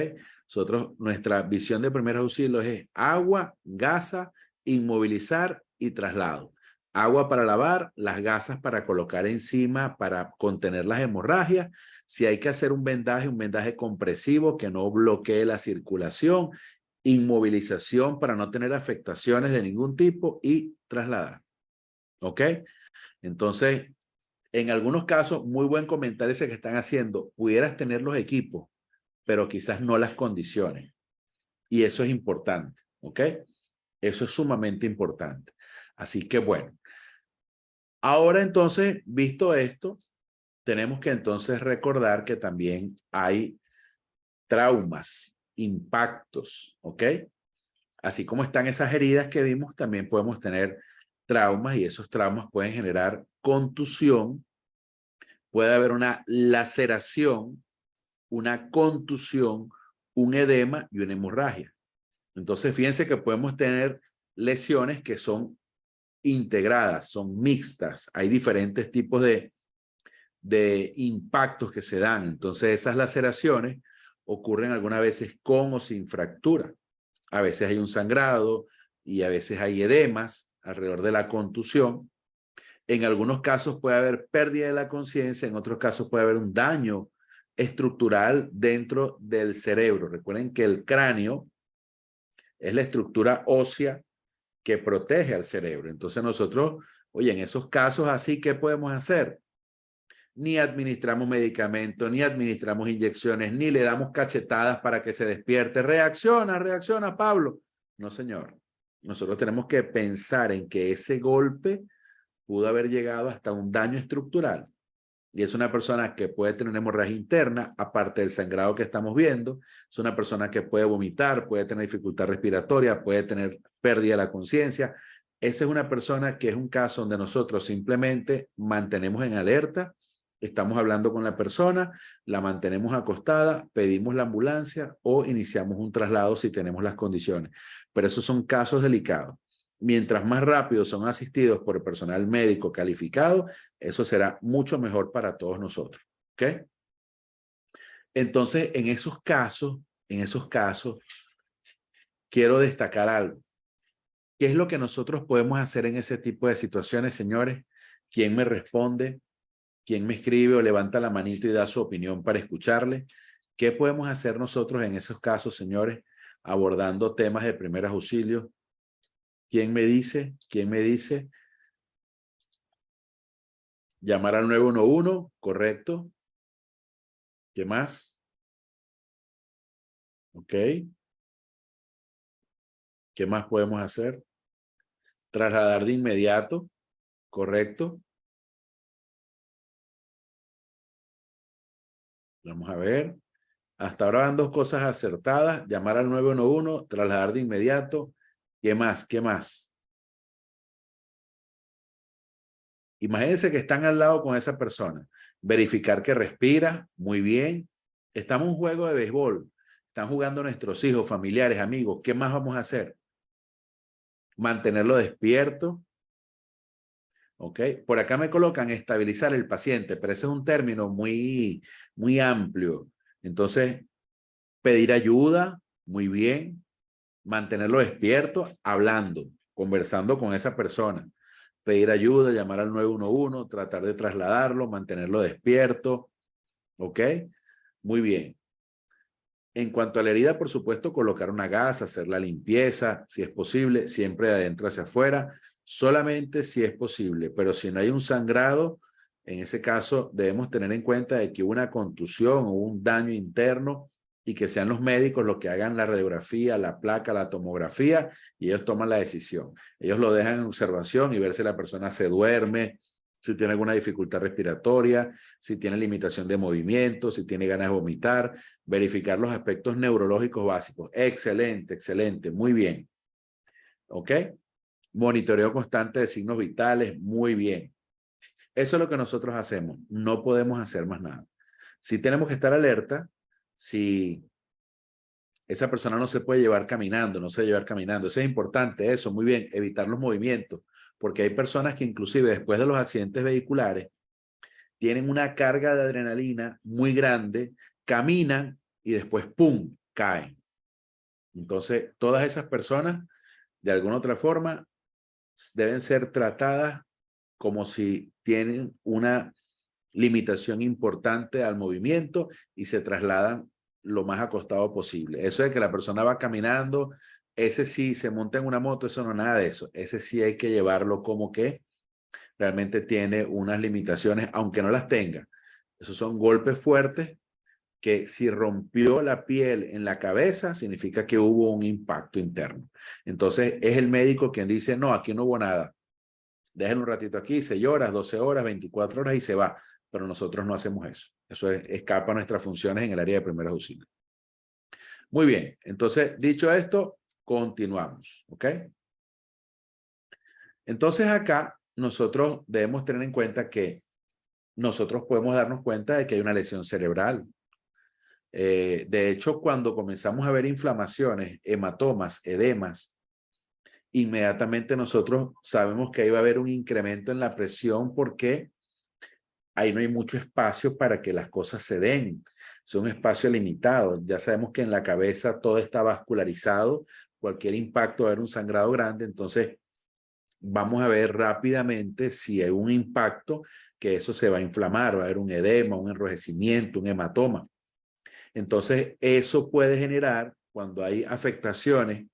Nosotros, nuestra visión de primeros auxilios es agua, gasa, inmovilizar y traslado. Agua para lavar, las gasas para colocar encima, para contener las hemorragias. Si hay que hacer un vendaje compresivo que no bloquee la circulación, inmovilización para no tener afectaciones de ningún tipo y trasladar. ¿Ok? Entonces, en algunos casos, muy buen comentario ese que están haciendo. Pudieras tener los equipos, pero quizás no las condiciones. Y eso es importante, ¿ok? Eso es sumamente importante. Así que bueno, ahora entonces, visto esto, tenemos que entonces recordar que también hay traumas, impactos, ¿ok? Así como están esas heridas que vimos, también podemos tener traumas y esos traumas pueden generar contusión, puede haber una laceración, una contusión, un edema y una hemorragia. Entonces, fíjense que podemos tener lesiones que son integradas, son mixtas. Hay diferentes tipos de impactos que se dan. Entonces, esas laceraciones ocurren algunas veces con o sin fractura. A veces hay un sangrado y a veces hay edemas alrededor de la contusión. En algunos casos puede haber pérdida de la conciencia, en otros casos puede haber un daño estructural dentro del cerebro. Recuerden que el cráneo es la estructura ósea que protege al cerebro. Entonces nosotros, oye, en esos casos así, ¿qué podemos hacer? Ni administramos medicamentos, ni administramos inyecciones, ni le damos cachetadas para que se despierte. Reacciona, reacciona, Pablo. No, señor. Nosotros tenemos que pensar en que ese golpe pudo haber llegado hasta un daño estructural. Y es una persona que puede tener una hemorragia interna, aparte del sangrado que estamos viendo. Es una persona que puede vomitar, puede tener dificultad respiratoria, puede tener pérdida de la conciencia. Esa es una persona que es un caso donde nosotros simplemente mantenemos en alerta, estamos hablando con la persona, la mantenemos acostada, pedimos la ambulancia o iniciamos un traslado si tenemos las condiciones. Pero esos son casos delicados. Mientras más rápido son asistidos por el personal médico calificado, eso será mucho mejor para todos nosotros. ¿Ok? Entonces, en esos casos, quiero destacar algo. ¿Qué es lo que nosotros podemos hacer en ese tipo de situaciones, señores? ¿Quién me responde? ¿Quién me escribe o levanta la manito y da su opinión para escucharle? ¿Qué podemos hacer nosotros en esos casos, señores, abordando temas de primeros auxilios? ¿Quién me dice? ¿Quién me dice? Llamar al 911, correcto. ¿Qué más? Ok. ¿Qué más podemos hacer? Trasladar de inmediato, correcto. Vamos a ver. Hasta ahora van dos cosas acertadas. Llamar al 911, trasladar de inmediato. ¿Qué más? ¿Qué más? Imagínense que están al lado con esa persona. Verificar que respira. Muy bien. Estamos en un juego de béisbol. Están jugando nuestros hijos, familiares, amigos. ¿Qué más vamos a hacer? Mantenerlo despierto. ¿Ok? Por acá me colocan estabilizar el paciente, pero ese es un término muy amplio. Entonces, pedir ayuda, muy bien. Mantenerlo despierto, hablando, conversando con esa persona. Pedir ayuda, llamar al 911, tratar de trasladarlo, mantenerlo despierto. ¿Ok? Muy bien. En cuanto a la herida, por supuesto, colocar una gasa, hacer la limpieza, si es posible, siempre de adentro hacia afuera, solamente si es posible, pero si no hay un sangrado, en ese caso debemos tener en cuenta de que una contusión o un daño interno y que sean los médicos los que hagan la radiografía, la placa, la tomografía y ellos toman la decisión. Ellos lo dejan en observación y ver si la persona se duerme, si tiene alguna dificultad respiratoria, si tiene limitación de movimiento, si tiene ganas de vomitar, verificar los aspectos neurológicos básicos. Excelente, excelente, muy bien. ¿Ok? Monitoreo constante de signos vitales, muy bien. Eso es lo que nosotros hacemos. No podemos hacer más nada. Si tenemos que estar alerta, si esa persona no se puede llevar caminando, no se puede llevar caminando. Eso es importante, eso, muy bien, evitar los movimientos, porque hay personas que inclusive después de los accidentes vehiculares tienen una carga de adrenalina muy grande, caminan y después, ¡pum!, caen. Entonces, todas esas personas, de alguna otra forma, deben ser tratadas como si tienen una limitación importante al movimiento y se trasladan lo más acostado posible. Eso de que la persona va caminando, ese sí se monta en una moto, eso no, nada de eso. Ese sí hay que llevarlo como que realmente tiene unas limitaciones, aunque no las tenga. Esos son golpes fuertes que si rompió la piel en la cabeza, significa que hubo un impacto interno. Entonces, es el médico quien dice, no, aquí no hubo nada. Déjenlo un ratito aquí, 6 horas, 12 horas, 24 horas y se va. Pero nosotros no hacemos eso. Eso escapa a nuestras funciones en el área de primeros auxilios. Muy bien. Entonces, dicho esto, continuamos. ¿Ok? Entonces, acá nosotros debemos tener en cuenta que nosotros podemos darnos cuenta de que hay una lesión cerebral. De hecho, cuando comenzamos a ver inflamaciones, hematomas, edemas, inmediatamente nosotros sabemos que ahí va a haber un incremento en la presión porque ahí no hay mucho espacio para que las cosas se den. Es un espacio limitado. Ya sabemos que en la cabeza todo está vascularizado. Cualquier impacto va a haber un sangrado grande. Entonces, vamos a ver rápidamente si hay un impacto que eso se va a inflamar, va a haber un edema, un enrojecimiento, un hematoma. Entonces, eso puede generar, cuando hay afectaciones,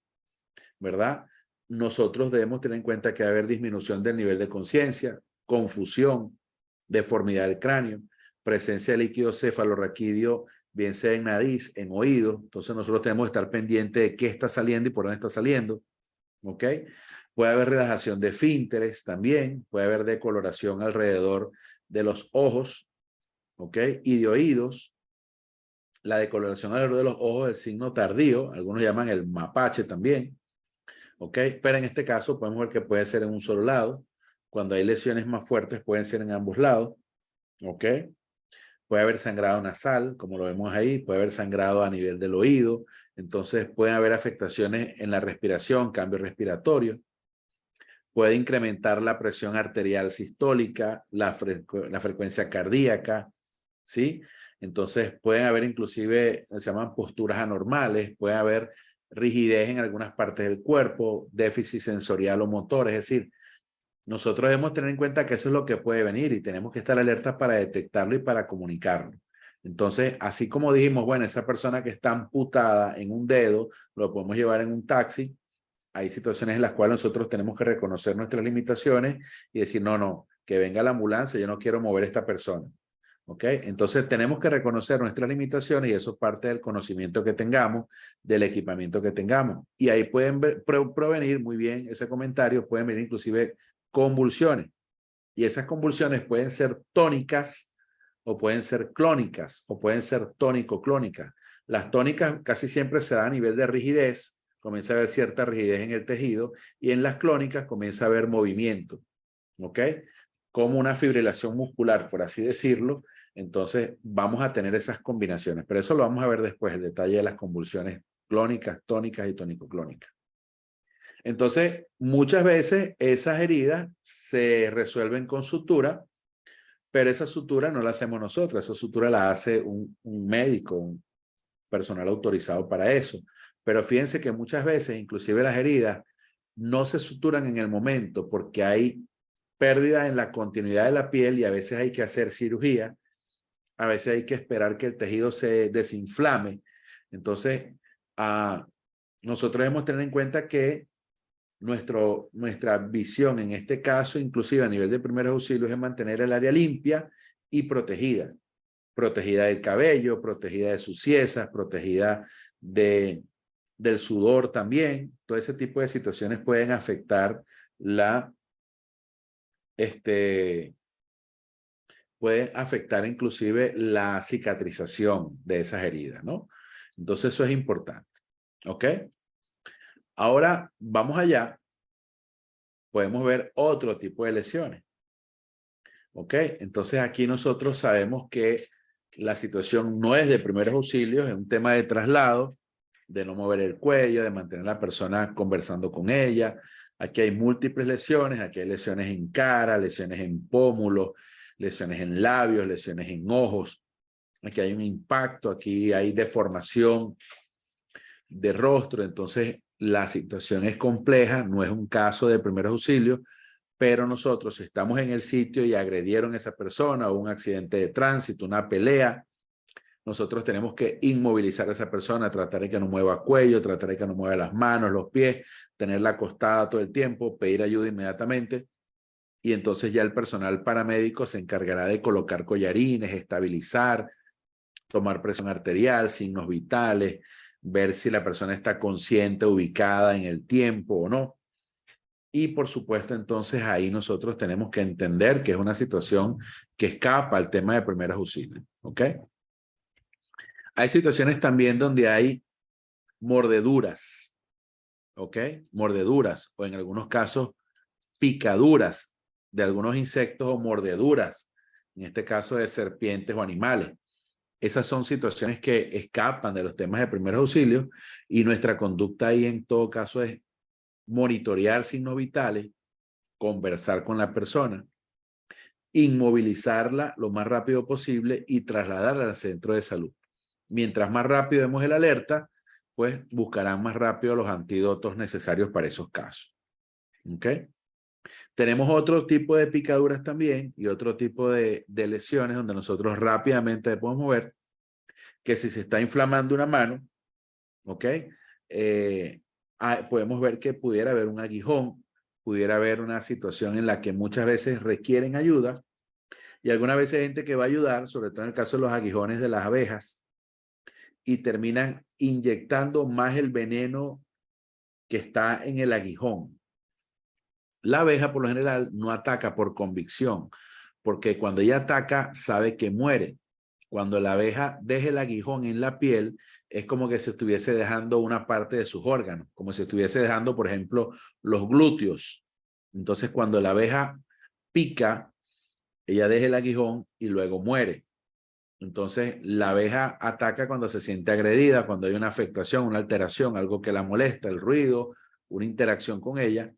¿verdad? Nosotros debemos tener en cuenta que va a haber disminución del nivel de conciencia, confusión, deformidad del cráneo, presencia de líquido cefalorraquídeo, bien sea en nariz, en oído. Entonces, nosotros tenemos que estar pendientes de qué está saliendo y por dónde está saliendo. ¿Ok? Puede haber relajación de esfínteres también, puede haber decoloración alrededor de los ojos, ¿ok? Y de oídos. La decoloración alrededor de los ojos, el signo tardío, algunos llaman el mapache también, ¿ok? Pero en este caso podemos ver que puede ser en un solo lado. Cuando hay lesiones más fuertes pueden ser en ambos lados, ¿ok? Puede haber sangrado nasal, como lo vemos ahí, puede haber sangrado a nivel del oído, entonces pueden haber afectaciones en la respiración, cambio respiratorio. Puede incrementar la presión arterial sistólica, la frecuencia cardíaca, ¿sí? Entonces pueden haber inclusive, se llaman posturas anormales, puede haber rigidez en algunas partes del cuerpo, déficit sensorial o motor, es decir, nosotros debemos tener en cuenta que eso es lo que puede venir y tenemos que estar alertas para detectarlo y para comunicarlo. Entonces, así como dijimos, bueno, esa persona que está amputada en un dedo, lo podemos llevar en un taxi. Hay situaciones en las cuales nosotros tenemos que reconocer nuestras limitaciones y decir, no, no, que venga la ambulancia, yo no quiero mover a esta persona. ¿Ok? Entonces tenemos que reconocer nuestras limitaciones y eso es parte del conocimiento que tengamos, del equipamiento que tengamos. Y ahí pueden provenir, muy bien ese comentario, pueden venir inclusive convulsiones. Y esas convulsiones pueden ser tónicas o pueden ser clónicas o pueden ser tónico-clónicas. Las tónicas casi siempre se dan a nivel de rigidez, comienza a haber cierta rigidez en el tejido y en las clónicas comienza a haber movimiento, ¿ok? Como una fibrilación muscular, por así decirlo. Entonces vamos a tener esas combinaciones, pero eso lo vamos a ver después, el detalle de las convulsiones clónicas, tónicas y tónico-clónicas. Entonces, muchas veces esas heridas se resuelven con sutura, pero esa sutura no la hacemos nosotros, esa sutura la hace un médico, un personal autorizado para eso. Pero fíjense que muchas veces, inclusive las heridas, no se suturan en el momento porque hay pérdida en la continuidad de la piel y a veces hay que hacer cirugía, a veces hay que esperar que el tejido se desinflame. Entonces, nosotros debemos tener en cuenta que nuestra visión en este caso, inclusive a nivel de primeros auxilios, es mantener el área limpia y protegida. Protegida del cabello, protegida de suciedades, protegida del sudor también. Todo ese tipo de situaciones pueden afectar pueden afectar inclusive la cicatrización de esas heridas, ¿no? Entonces eso es importante, ¿ok? Ahora vamos allá. Podemos ver otro tipo de lesiones. ¿Ok? Entonces aquí nosotros sabemos que la situación no es de primeros auxilios, es un tema de traslado, de no mover el cuello, de mantener a la persona conversando con ella. Aquí hay múltiples lesiones, aquí hay lesiones en cara, lesiones en pómulos, lesiones en labios, lesiones en ojos. Aquí hay un impacto, aquí hay deformación de rostro, entonces la situación es compleja, no es un caso de primeros auxilios, pero nosotros si estamos en el sitio y agredieron a esa persona o un accidente de tránsito, una pelea, nosotros tenemos que inmovilizar a esa persona, tratar de que no mueva cuello, tratar de que no mueva las manos, los pies, tenerla acostada todo el tiempo, pedir ayuda inmediatamente y entonces ya el personal paramédico se encargará de colocar collarines, estabilizar, tomar presión arterial, signos vitales, ver si la persona está consciente, ubicada en el tiempo o no. Y por supuesto, entonces ahí nosotros tenemos que entender que es una situación que escapa al tema de primeros auxilios, ¿ok? Hay situaciones también donde hay mordeduras, ¿ok? Mordeduras o en algunos casos picaduras de algunos insectos o mordeduras, en este caso de serpientes o animales. Esas son situaciones que escapan de los temas de primeros auxilios y nuestra conducta ahí en todo caso es monitorear signos vitales, conversar con la persona, inmovilizarla lo más rápido posible y trasladarla al centro de salud. Mientras más rápido demos el alerta, pues buscarán más rápido los antídotos necesarios para esos casos. ¿Ok? Tenemos otro tipo de picaduras también y otro tipo de lesiones donde nosotros rápidamente podemos ver que si se está inflamando una mano, ¿ok? Podemos ver que pudiera haber un aguijón, pudiera haber una situación en la que muchas veces requieren ayuda y algunas veces hay gente que va a ayudar, sobre todo en el caso de los aguijones de las abejas, y terminan inyectando más el veneno que está en el aguijón. La abeja por lo general no ataca por convicción, porque cuando ella ataca sabe que muere. Cuando la abeja deja el aguijón en la piel, es como que se estuviese dejando una parte de sus órganos, como si estuviese dejando, por ejemplo, los glúteos. Entonces, cuando la abeja pica, ella deja el aguijón y luego muere. Entonces, la abeja ataca cuando se siente agredida, cuando hay una afectación, una alteración, algo que la molesta, el ruido, una interacción con ella.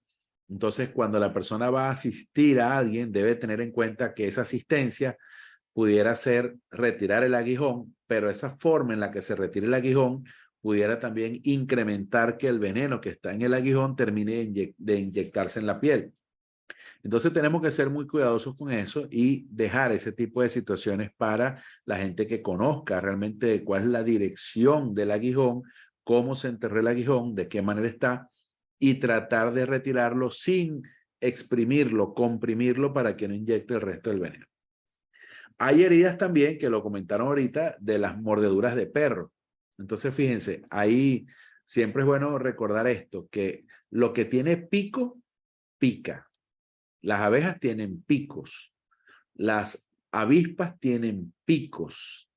Entonces, cuando la persona va a asistir a alguien, debe tener en cuenta que esa asistencia pudiera ser retirar el aguijón, pero esa forma en la que se retire el aguijón pudiera también incrementar que el veneno que está en el aguijón termine de inyectarse en la piel. Entonces tenemos que ser muy cuidadosos con eso y dejar ese tipo de situaciones para la gente que conozca realmente cuál es la dirección del aguijón, cómo se enterró el aguijón, de qué manera está y tratar de retirarlo sin exprimirlo, comprimirlo para que no inyecte el resto del veneno. Hay heridas también, que lo comentaron ahorita, de las mordeduras de perro. Entonces, fíjense, ahí siempre es bueno recordar esto, que lo que tiene pico, pica. Las abejas tienen picos. Las avispas tienen picos.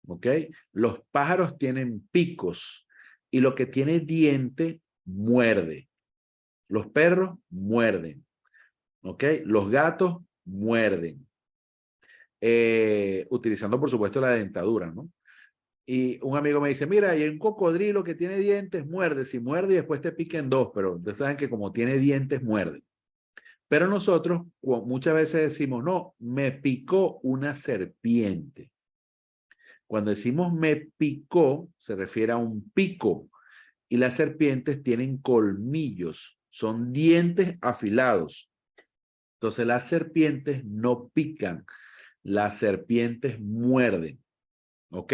¿Ok? Los pájaros tienen picos. Y lo que tiene diente, muerde. Los perros muerden. ¿Ok? Los gatos muerden. Utilizando, por supuesto, la dentadura, ¿no? Y un amigo me dice, mira, hay un cocodrilo que tiene dientes, muerde. Si muerde y después te pica en dos, pero ustedes saben que como tiene dientes, muerde. Pero nosotros muchas veces decimos, no, me picó una serpiente. Cuando decimos me picó, se refiere a un pico. Y las serpientes tienen colmillos, son dientes afilados. Entonces las serpientes no pican, las serpientes muerden. ¿Ok?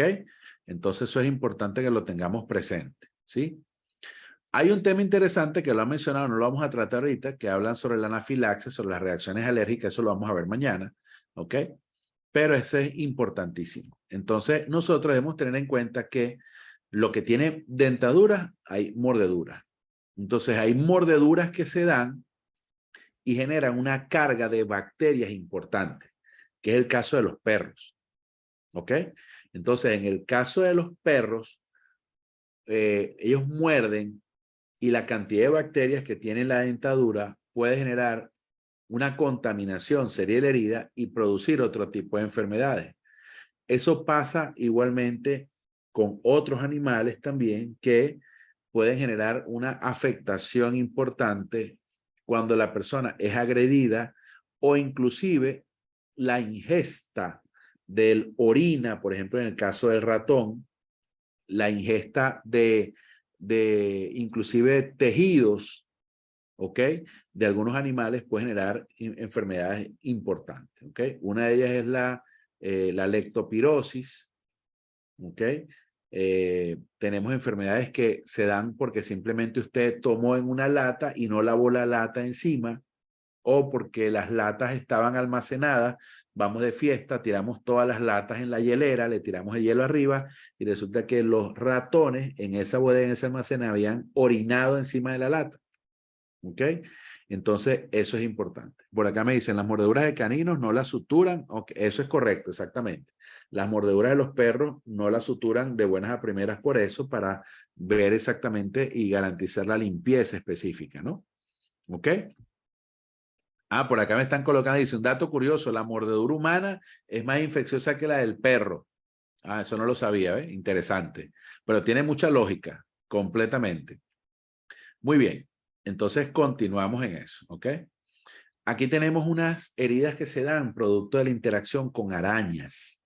Entonces eso es importante que lo tengamos presente. ¿Sí? Hay un tema interesante que lo han mencionado, no lo vamos a tratar ahorita, que hablan sobre la anafilaxis, sobre las reacciones alérgicas, eso lo vamos a ver mañana. ¿Ok? Pero eso es importantísimo. Entonces nosotros debemos tener en cuenta que lo que tiene dentaduras, hay mordeduras. Entonces hay mordeduras que se dan y generan una carga de bacterias importante, que es el caso de los perros. ¿Ok? Entonces, en el caso de los perros, ellos muerden y la cantidad de bacterias que tiene la dentadura puede generar una contaminación sería la herida y producir otro tipo de enfermedades. Eso pasa igualmente con otros animales también que pueden generar una afectación importante cuando la persona es agredida o inclusive la ingesta del orina, por ejemplo, en el caso del ratón, la ingesta de inclusive tejidos, ¿ok? De algunos animales puede generar enfermedades importantes, ¿ok? Una de ellas es la lectopirosis, ¿ok? Tenemos enfermedades que se dan porque simplemente usted tomó en una lata y no lavó la lata encima, o porque las latas estaban almacenadas, vamos de fiesta, tiramos todas las latas en la hielera, le tiramos el hielo arriba y resulta que los ratones en esa bodega, en ese almacén, habían orinado encima de la lata. ¿Ok? Entonces, eso es importante. Por acá me dicen, las mordeduras de caninos no las suturan. Okay, eso es correcto, exactamente. Las mordeduras de los perros no las suturan de buenas a primeras por eso, para ver exactamente y garantizar la limpieza específica, ¿no? ¿Ok? Ah, por acá me están colocando, dice un dato curioso, la mordedura humana es más infecciosa que la del perro. Ah, eso no lo sabía, ¿eh? Interesante. Pero tiene mucha lógica, completamente. Muy bien, entonces continuamos en eso, ¿ok? Aquí tenemos unas heridas que se dan producto de la interacción con arañas,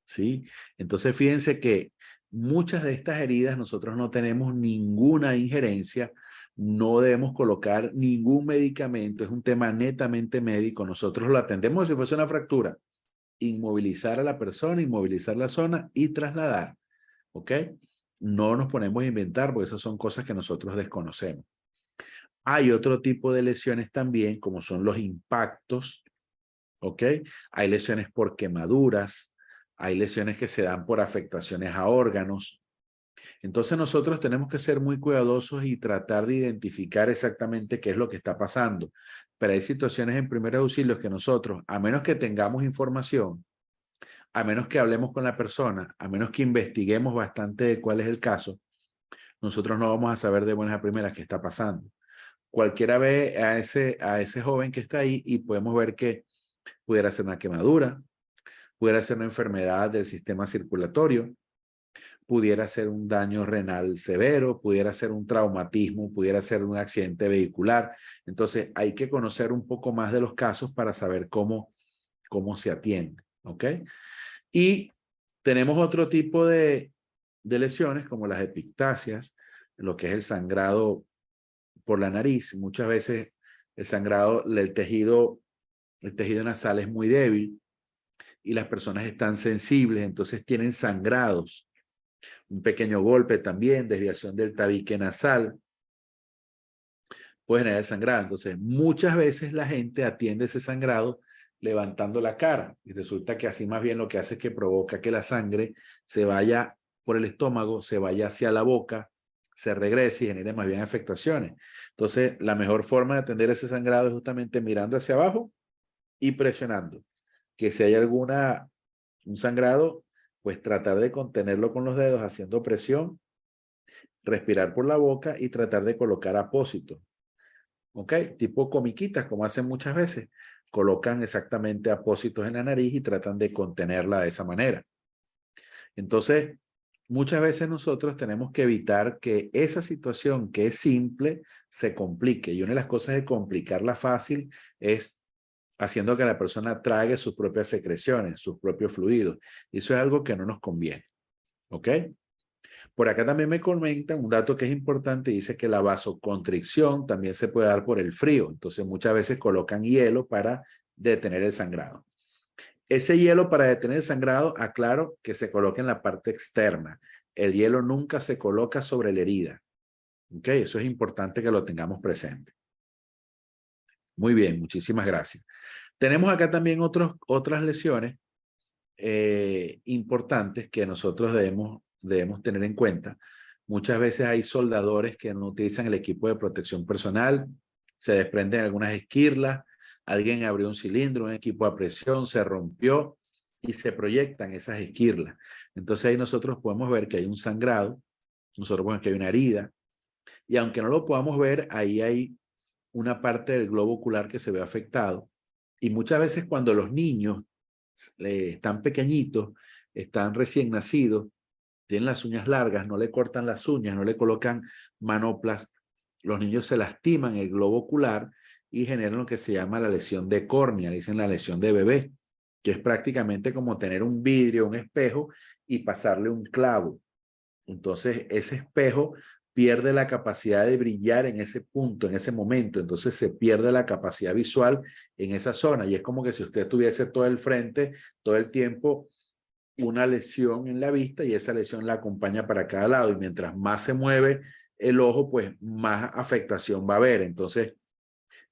¿sí? Entonces fíjense que muchas de estas heridas nosotros no tenemos ninguna injerencia, no debemos colocar ningún medicamento, es un tema netamente médico, nosotros lo atendemos como si fuese una fractura, inmovilizar a la persona, inmovilizar la zona y trasladar, ¿ok? No nos ponemos a inventar porque esas son cosas que nosotros desconocemos. Hay otro tipo de lesiones también, como son los impactos, ¿ok? Hay lesiones por quemaduras, hay lesiones que se dan por afectaciones a órganos. Entonces nosotros tenemos que ser muy cuidadosos y tratar de identificar exactamente qué es lo que está pasando. Pero hay situaciones en primeros auxilios que nosotros, a menos que tengamos información, a menos que hablemos con la persona, a menos que investiguemos bastante de cuál es el caso, nosotros no vamos a saber de buenas a primeras qué está pasando. Cualquiera ve a ese joven que está ahí y podemos ver que pudiera ser una quemadura, pudiera ser una enfermedad del sistema circulatorio, pudiera ser un daño renal severo, pudiera ser un traumatismo, pudiera ser un accidente vehicular. Entonces hay que conocer un poco más de los casos para saber cómo se atiende, ¿ok? Y tenemos otro tipo de lesiones como las epictasias, lo que es el sangrado por la nariz. Muchas veces el sangrado, el tejido nasal es muy débil y las personas están sensibles, entonces tienen sangrados. Un pequeño golpe también, desviación del tabique nasal, puede generar sangrado. Entonces, muchas veces la gente atiende ese sangrado levantando la cara. Y resulta que así más bien lo que hace es que provoca que la sangre se vaya por el estómago, se vaya hacia la boca, se regrese y genere más bien afectaciones. Entonces, la mejor forma de atender ese sangrado es justamente mirando hacia abajo y presionando. Que si hay un sangrado, pues tratar de contenerlo con los dedos haciendo presión, respirar por la boca y tratar de colocar apósitos. ¿Ok? Tipo comiquitas, como hacen muchas veces. Colocan exactamente apósitos en la nariz y tratan de contenerla de esa manera. Entonces, muchas veces nosotros tenemos que evitar que esa situación que es simple se complique. Y una de las cosas de complicarla fácil es haciendo que la persona trague sus propias secreciones, sus propios fluidos. Y eso es algo que no nos conviene. ¿Ok? Por acá también me comentan un dato que es importante, dice que la vasoconstricción también se puede dar por el frío. Entonces muchas veces colocan hielo para detener el sangrado. Ese hielo para detener el sangrado, aclaro que se coloca en la parte externa. El hielo nunca se coloca sobre la herida. ¿Ok? Eso es importante que lo tengamos presente. Muy bien, muchísimas gracias. Tenemos acá también otras lesiones importantes que nosotros debemos tener en cuenta. Muchas veces hay soldadores que no utilizan el equipo de protección personal, se desprenden algunas esquirlas, alguien abrió un cilindro, un equipo a presión, se rompió y se proyectan esas esquirlas. Entonces ahí nosotros podemos ver que hay un sangrado, nosotros podemos ver que hay una herida, y aunque no lo podamos ver, ahí hay una parte del globo ocular que se ve afectado. Y muchas veces cuando los niños están pequeñitos, están recién nacidos, tienen las uñas largas, no le cortan las uñas, no le colocan manoplas, los niños se lastiman el globo ocular y generan lo que se llama la lesión de córnea, dicen la lesión de bebé, que es prácticamente como tener un vidrio, un espejo y pasarle un clavo. Entonces ese espejo pierde la capacidad de brillar en ese punto, en ese momento. Entonces se pierde la capacidad visual en esa zona. Y es como que si usted tuviese todo el frente, todo el tiempo, una lesión en la vista y esa lesión la acompaña para cada lado. Y mientras más se mueve el ojo, pues más afectación va a haber. Entonces,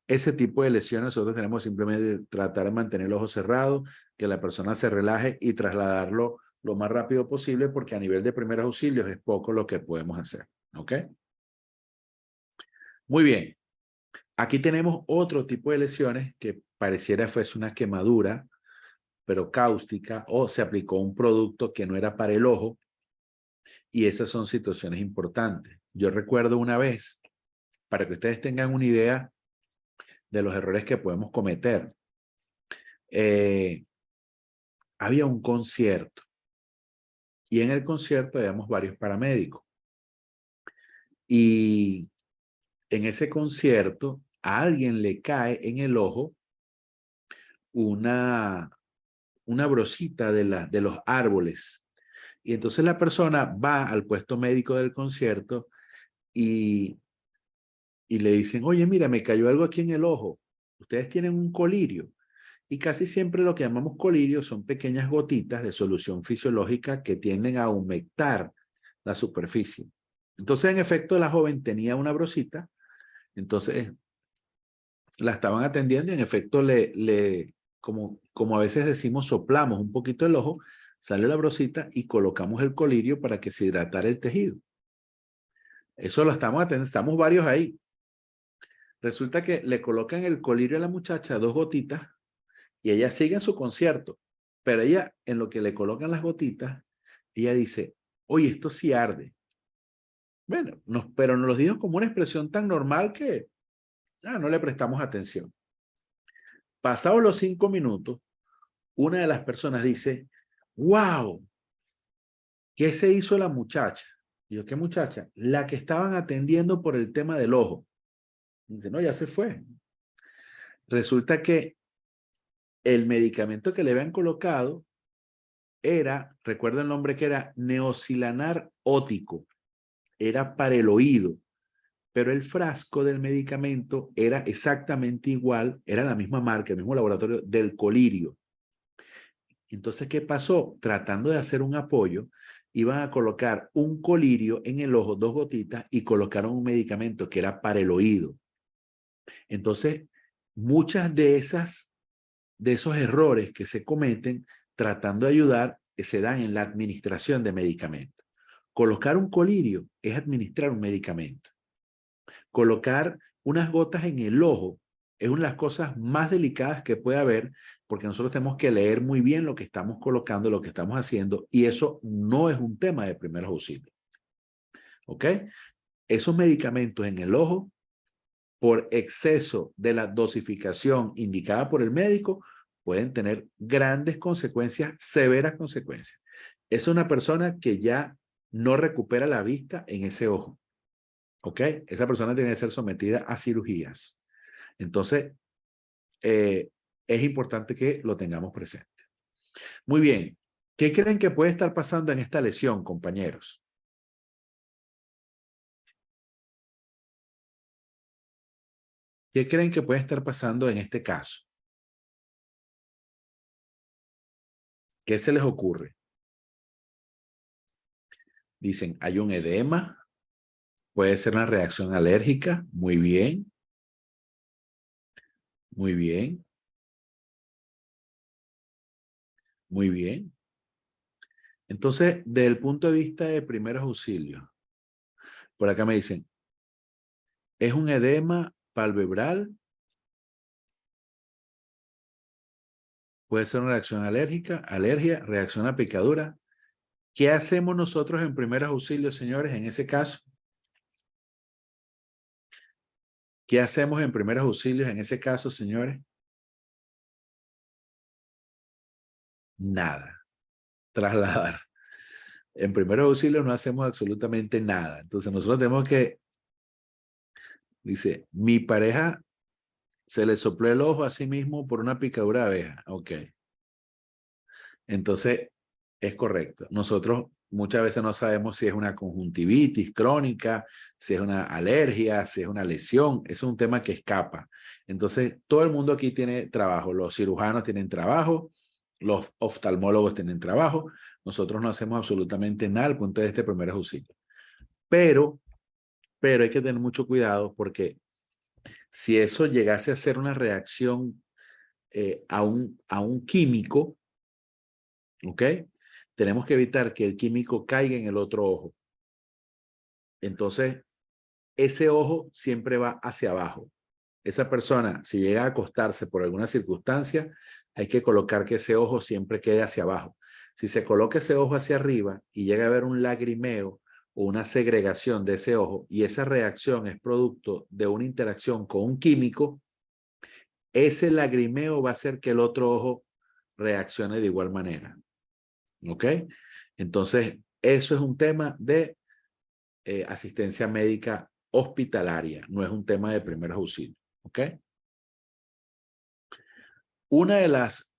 ese tipo de lesiones nosotros tenemos simplemente tratar de mantener el ojo cerrado, que la persona se relaje y trasladarlo lo más rápido posible, porque a nivel de primeros auxilios es poco lo que podemos hacer. ¿Ok? Muy bien. Aquí tenemos otro tipo de lesiones que pareciera fuese una quemadura, pero cáustica, o se aplicó un producto que no era para el ojo, y esas son situaciones importantes. Yo recuerdo una vez, para que ustedes tengan una idea de los errores que podemos cometer, había un concierto, y en el concierto habíamos varios paramédicos. Y en ese concierto a alguien le cae en el ojo una brosita de los árboles. Y entonces la persona va al puesto médico del concierto y le dicen, oye, mira, me cayó algo aquí en el ojo. Ustedes tienen un colirio. Y casi siempre lo que llamamos colirio son pequeñas gotitas de solución fisiológica que tienden a humectar la superficie. Entonces, en efecto, la joven tenía una brosita, entonces la estaban atendiendo y en efecto como a veces decimos, soplamos un poquito el ojo, sale la brosita y colocamos el colirio para que se hidratara el tejido. Eso lo estamos atendiendo, estamos varios ahí. Resulta que le colocan el colirio a la muchacha, 2 gotitas, y ella sigue en su concierto. Pero ella, en lo que le colocan las gotitas, ella dice, oye, esto sí arde. Bueno, pero nos lo dijo como una expresión tan normal que no le prestamos atención. Pasados los 5 minutos, una de las personas dice, wow, ¿qué se hizo la muchacha? Y yo, ¿qué muchacha? La que estaban atendiendo por el tema del ojo. Y dice, no, ya se fue. Resulta que el medicamento que le habían colocado era, recuerdo el nombre que era neocilanar ótico, era para el oído, pero el frasco del medicamento era exactamente igual, era la misma marca, el mismo laboratorio del colirio. Entonces, ¿qué pasó? Tratando de hacer un apoyo, iban a colocar un colirio en el ojo, 2 gotitas, y colocaron un medicamento que era para el oído. Entonces, muchas de esas de esos errores que se cometen tratando de ayudar que se dan en la administración de medicamentos. Colocar un colirio es administrar un medicamento. Colocar unas gotas en el ojo es una de las cosas más delicadas que puede haber, porque nosotros tenemos que leer muy bien lo que estamos colocando, lo que estamos haciendo, y eso no es un tema de primeros auxilios. ¿Ok? Esos medicamentos en el ojo, por exceso de la dosificación indicada por el médico, pueden tener grandes consecuencias, severas consecuencias. Es una persona que ya no recupera la vista en ese ojo. ¿Ok? Esa persona tiene que ser sometida a cirugías. Entonces, es importante que lo tengamos presente. Muy bien. ¿Qué creen que puede estar pasando en esta lesión, compañeros? ¿Qué creen que puede estar pasando en este caso? ¿Qué se les ocurre? Dicen, hay un edema, puede ser una reacción alérgica. Muy bien. Muy bien. Muy bien. Entonces, desde el punto de vista de primeros auxilios, por acá me dicen, ¿es un edema palpebral? Puede ser una reacción alérgica, alergia, reacción a picadura. ¿Qué hacemos nosotros en primeros auxilios, señores, en ese caso? ¿Qué hacemos en primeros auxilios en ese caso, señores? Nada. Trasladar. En primeros auxilios no hacemos absolutamente nada. Entonces nosotros tenemos que, dice, mi pareja se le sopló el ojo a sí mismo por una picadura de abeja. Ok. Entonces, es correcto. Nosotros muchas veces no sabemos si es una conjuntivitis crónica, si es una alergia, si es una lesión. Es un tema que escapa. Entonces, todo el mundo aquí tiene trabajo. Los cirujanos tienen trabajo, los oftalmólogos tienen trabajo. Nosotros no hacemos absolutamente nada al punto de este primer auxilio. Pero hay que tener mucho cuidado porque si eso llegase a ser una reacción a un químico, ¿ok? Tenemos que evitar que el químico caiga en el otro ojo. Entonces, ese ojo siempre va hacia abajo. Esa persona, si llega a acostarse por alguna circunstancia, hay que colocar que ese ojo siempre quede hacia abajo. Si se coloca ese ojo hacia arriba y llega a haber un lagrimeo o una segregación de ese ojo y esa reacción es producto de una interacción con un químico, ese lagrimeo va a hacer que el otro ojo reaccione de igual manera. ¿Ok? Entonces, eso es un tema de asistencia médica hospitalaria, no es un tema de primeros auxilios. ¿Ok?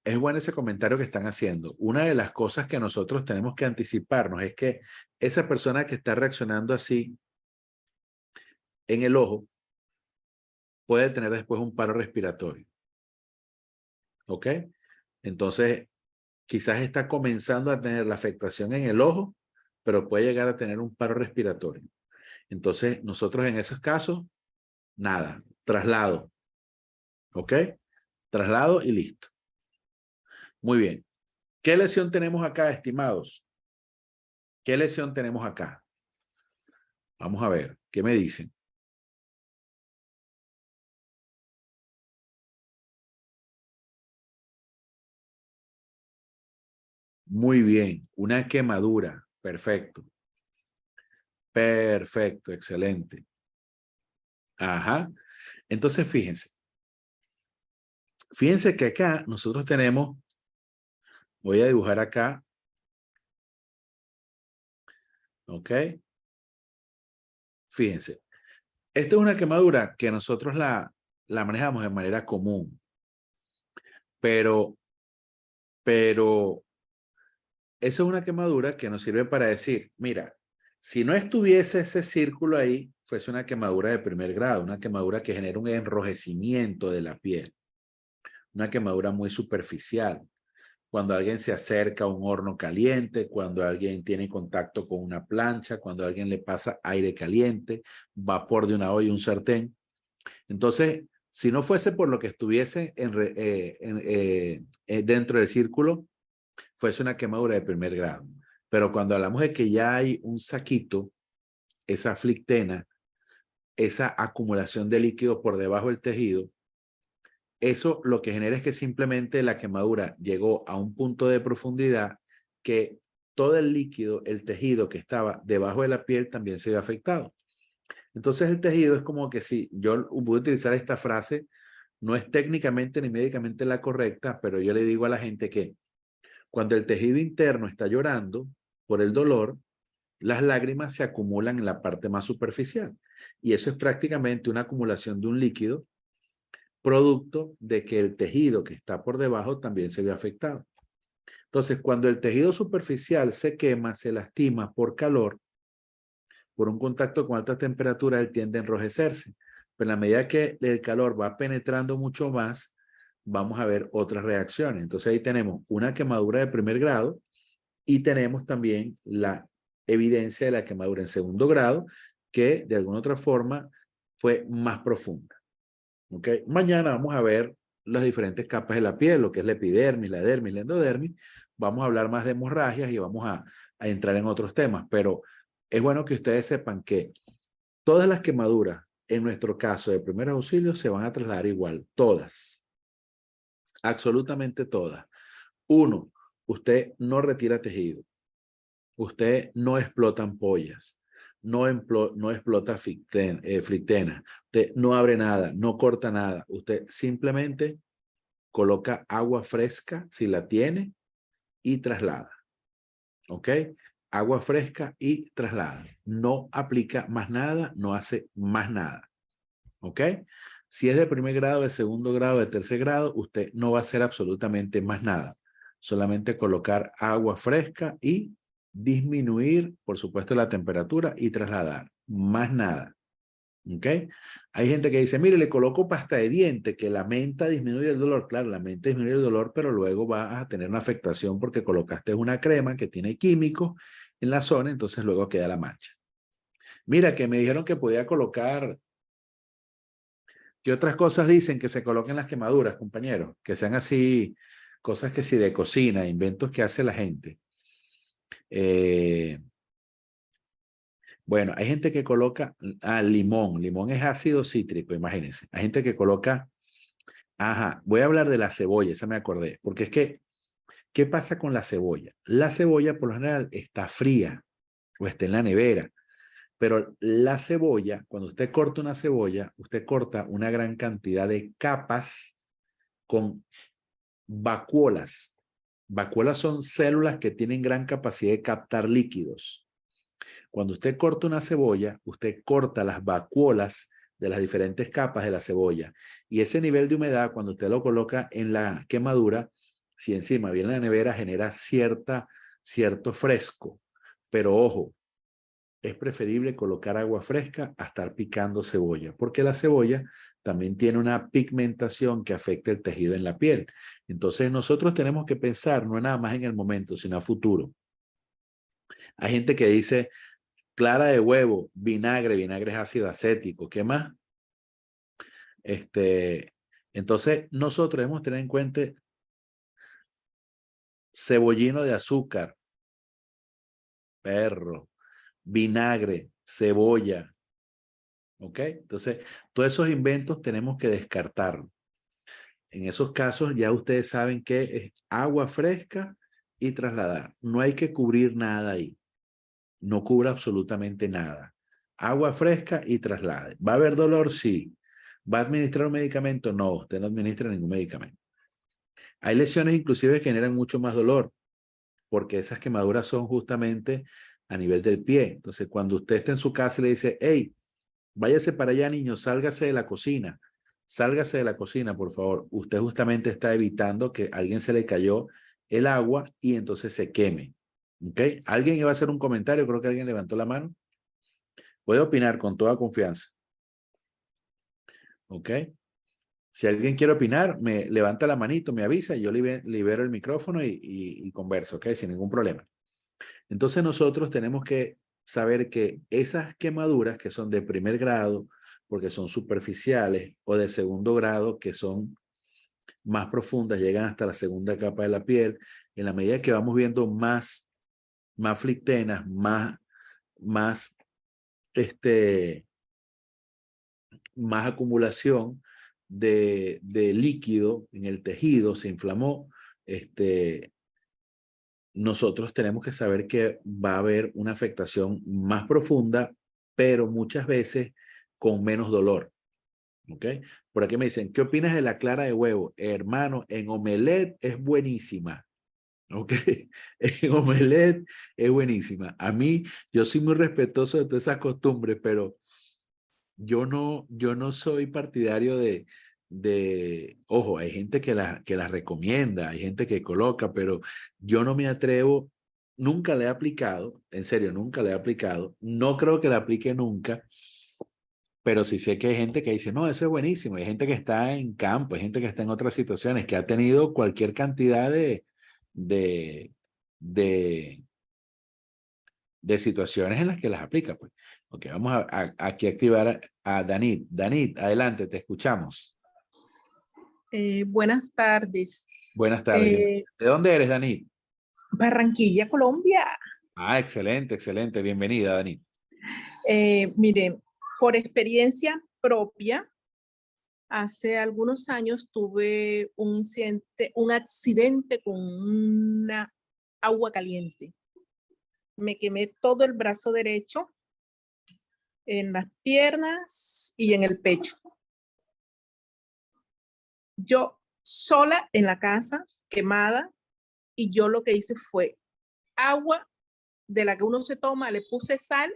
Es bueno ese comentario que están haciendo. Una de las cosas que nosotros tenemos que anticiparnos es que esa persona que está reaccionando así en el ojo puede tener después un paro respiratorio. ¿Ok? Entonces, quizás está comenzando a tener la afectación en el ojo, pero puede llegar a tener un paro respiratorio. Entonces, nosotros en esos casos, nada, traslado. ¿Ok? Traslado y listo. Muy bien. ¿Qué lesión tenemos acá, estimados? ¿Qué lesión tenemos acá? Vamos a ver, ¿qué me dicen? Muy bien, una quemadura. Perfecto. Perfecto, excelente. Ajá. Entonces, fíjense. Fíjense que acá nosotros tenemos, voy a dibujar acá, ¿ok? Fíjense. Esta es una quemadura que nosotros la manejamos de manera común, pero esa es una quemadura que nos sirve para decir, mira, si no estuviese ese círculo ahí, fuese una quemadura de primer grado, una quemadura que genera un enrojecimiento de la piel, una quemadura muy superficial. Cuando alguien se acerca a un horno caliente, cuando alguien tiene contacto con una plancha, cuando alguien le pasa aire caliente, vapor de una olla, un sartén. Entonces, Si no fuese por lo que estuviese dentro del círculo, fuese una quemadura de primer grado. Pero cuando hablamos de que ya hay un saquito, esa flictena, esa acumulación de líquido por debajo del tejido, eso lo que genera es que simplemente la quemadura llegó a un punto de profundidad que todo el líquido, el tejido que estaba debajo de la piel también se ve afectado. Entonces el tejido es como que si yo voy a utilizar esta frase, no es técnicamente ni médicamente la correcta, pero yo le digo a la gente que cuando el tejido interno está llorando por el dolor, las lágrimas se acumulan en la parte más superficial. Y eso es prácticamente una acumulación de un líquido producto de que el tejido que está por debajo también se ve afectado. Entonces, cuando el tejido superficial se quema, se lastima por calor, por un contacto con alta temperatura, él tiende a enrojecerse. Pero a medida que el calor va penetrando mucho más, vamos a ver otras reacciones. Entonces ahí tenemos una quemadura de primer grado y tenemos también la evidencia de la quemadura en segundo grado, que de alguna otra forma fue más profunda. ¿Okay? Mañana vamos a ver las diferentes capas de la piel, lo que es la epidermis, la dermis, la endodermis. Vamos a hablar más de hemorragias y vamos a entrar en otros temas, pero es bueno que ustedes sepan que todas las quemaduras, en nuestro caso de primeros auxilios, se van a trasladar igual, todas, absolutamente todas. Uno, usted no retira tejido, usted no explota ampollas, no explota flictena, usted no abre nada, no corta nada, usted simplemente coloca agua fresca si la tiene y traslada. ¿Ok? Agua fresca y traslada. No aplica más nada, no hace más nada. ¿Ok? Si es de primer grado, de segundo grado, de tercer grado, usted no va a hacer absolutamente más nada. Solamente colocar agua fresca y disminuir, por supuesto, la temperatura y trasladar. Más nada. ¿Ok? Hay gente que dice, mire, le coloco pasta de diente, que la menta disminuye el dolor. Claro, la menta disminuye el dolor, pero luego va a tener una afectación porque colocaste una crema que tiene químicos en la zona, entonces luego queda la mancha. Mira, que me dijeron que podía colocar, ¿qué otras cosas dicen que se coloquen las quemaduras, compañeros? Que sean así, cosas que sí de cocina, inventos que hace la gente. Bueno, hay gente que coloca limón. Limón es ácido cítrico, imagínense. Hay gente que coloca, voy a hablar de la cebolla, esa me acordé. Porque es que, ¿qué pasa con la cebolla? La cebolla por lo general está fría o está en la nevera. Pero la cebolla, cuando usted corta una cebolla, usted corta una gran cantidad de capas con vacuolas. Vacuolas son células que tienen gran capacidad de captar líquidos. Cuando usted corta una cebolla, usted corta las vacuolas de las diferentes capas de la cebolla. Y ese nivel de humedad, cuando usted lo coloca en la quemadura, si encima viene la nevera, genera cierto fresco. Pero ojo, es preferible colocar agua fresca a estar picando cebolla, porque la cebolla también tiene una pigmentación que afecta el tejido en la piel. Entonces nosotros tenemos que pensar no nada más en el momento, sino a futuro. Hay gente que dice, clara de huevo, vinagre es ácido acético, ¿qué más? Entonces nosotros debemos tener en cuenta cebollino de azúcar, perro, vinagre, cebolla, ¿ok? Entonces todos esos inventos tenemos que descartarlos. En esos casos ya ustedes saben que es agua fresca y trasladar. No hay que cubrir nada ahí. No cubre absolutamente nada. Agua fresca y traslade. ¿Va a haber dolor? Sí. ¿Va a administrar un medicamento? No, usted no administra ningún medicamento. Hay lesiones inclusive que generan mucho más dolor porque esas quemaduras son justamente a nivel del pie. Entonces, cuando usted está en su casa y le dice, hey, váyase para allá, niño, sálgase de la cocina. Sálgase de la cocina, por favor. Usted justamente está evitando que a alguien se le cayó el agua y entonces se queme. ¿Ok? ¿Alguien iba a hacer un comentario? Creo que alguien levantó la mano. Puede opinar con toda confianza. ¿Ok? Si alguien quiere opinar, me levanta la manito, me avisa y yo libero el micrófono y converso, ¿ok? Sin ningún problema. Entonces nosotros tenemos que saber que esas quemaduras que son de primer grado, porque son superficiales, o de segundo grado, que son más profundas, llegan hasta la segunda capa de la piel. En la medida que vamos viendo más flictenas, más más acumulación de líquido en el tejido, se inflamó, nosotros tenemos que saber que va a haber una afectación más profunda, pero muchas veces con menos dolor. ¿Ok? Por aquí me dicen, ¿qué opinas de la clara de huevo? Hermano, en omelette es buenísima. ¿Ok? En omelette es buenísima. A mí, yo soy muy respetuoso de todas esas costumbres, pero yo no soy partidario ojo, hay gente que la recomienda, hay gente que coloca, pero yo no me atrevo, nunca le he aplicado, en serio, nunca le he aplicado, no creo que la aplique nunca, pero sí sé que hay gente que dice, no, eso es buenísimo, hay gente que está en campo, hay gente que está en otras situaciones, que ha tenido cualquier cantidad de, de, de situaciones en las que las aplica, pues. Ok, vamos aquí a activar a Danit. Danit, adelante, te escuchamos. Buenas tardes. Buenas tardes. ¿De dónde eres, Danit? Barranquilla, Colombia. Ah, excelente, excelente. Bienvenida, Danit. Mire, por experiencia propia, hace algunos años tuve un accidente con una agua caliente. Me quemé todo el brazo derecho, en las piernas y en el pecho. Yo sola en la casa, quemada, y yo lo que hice fue agua de la que uno se toma, le puse sal,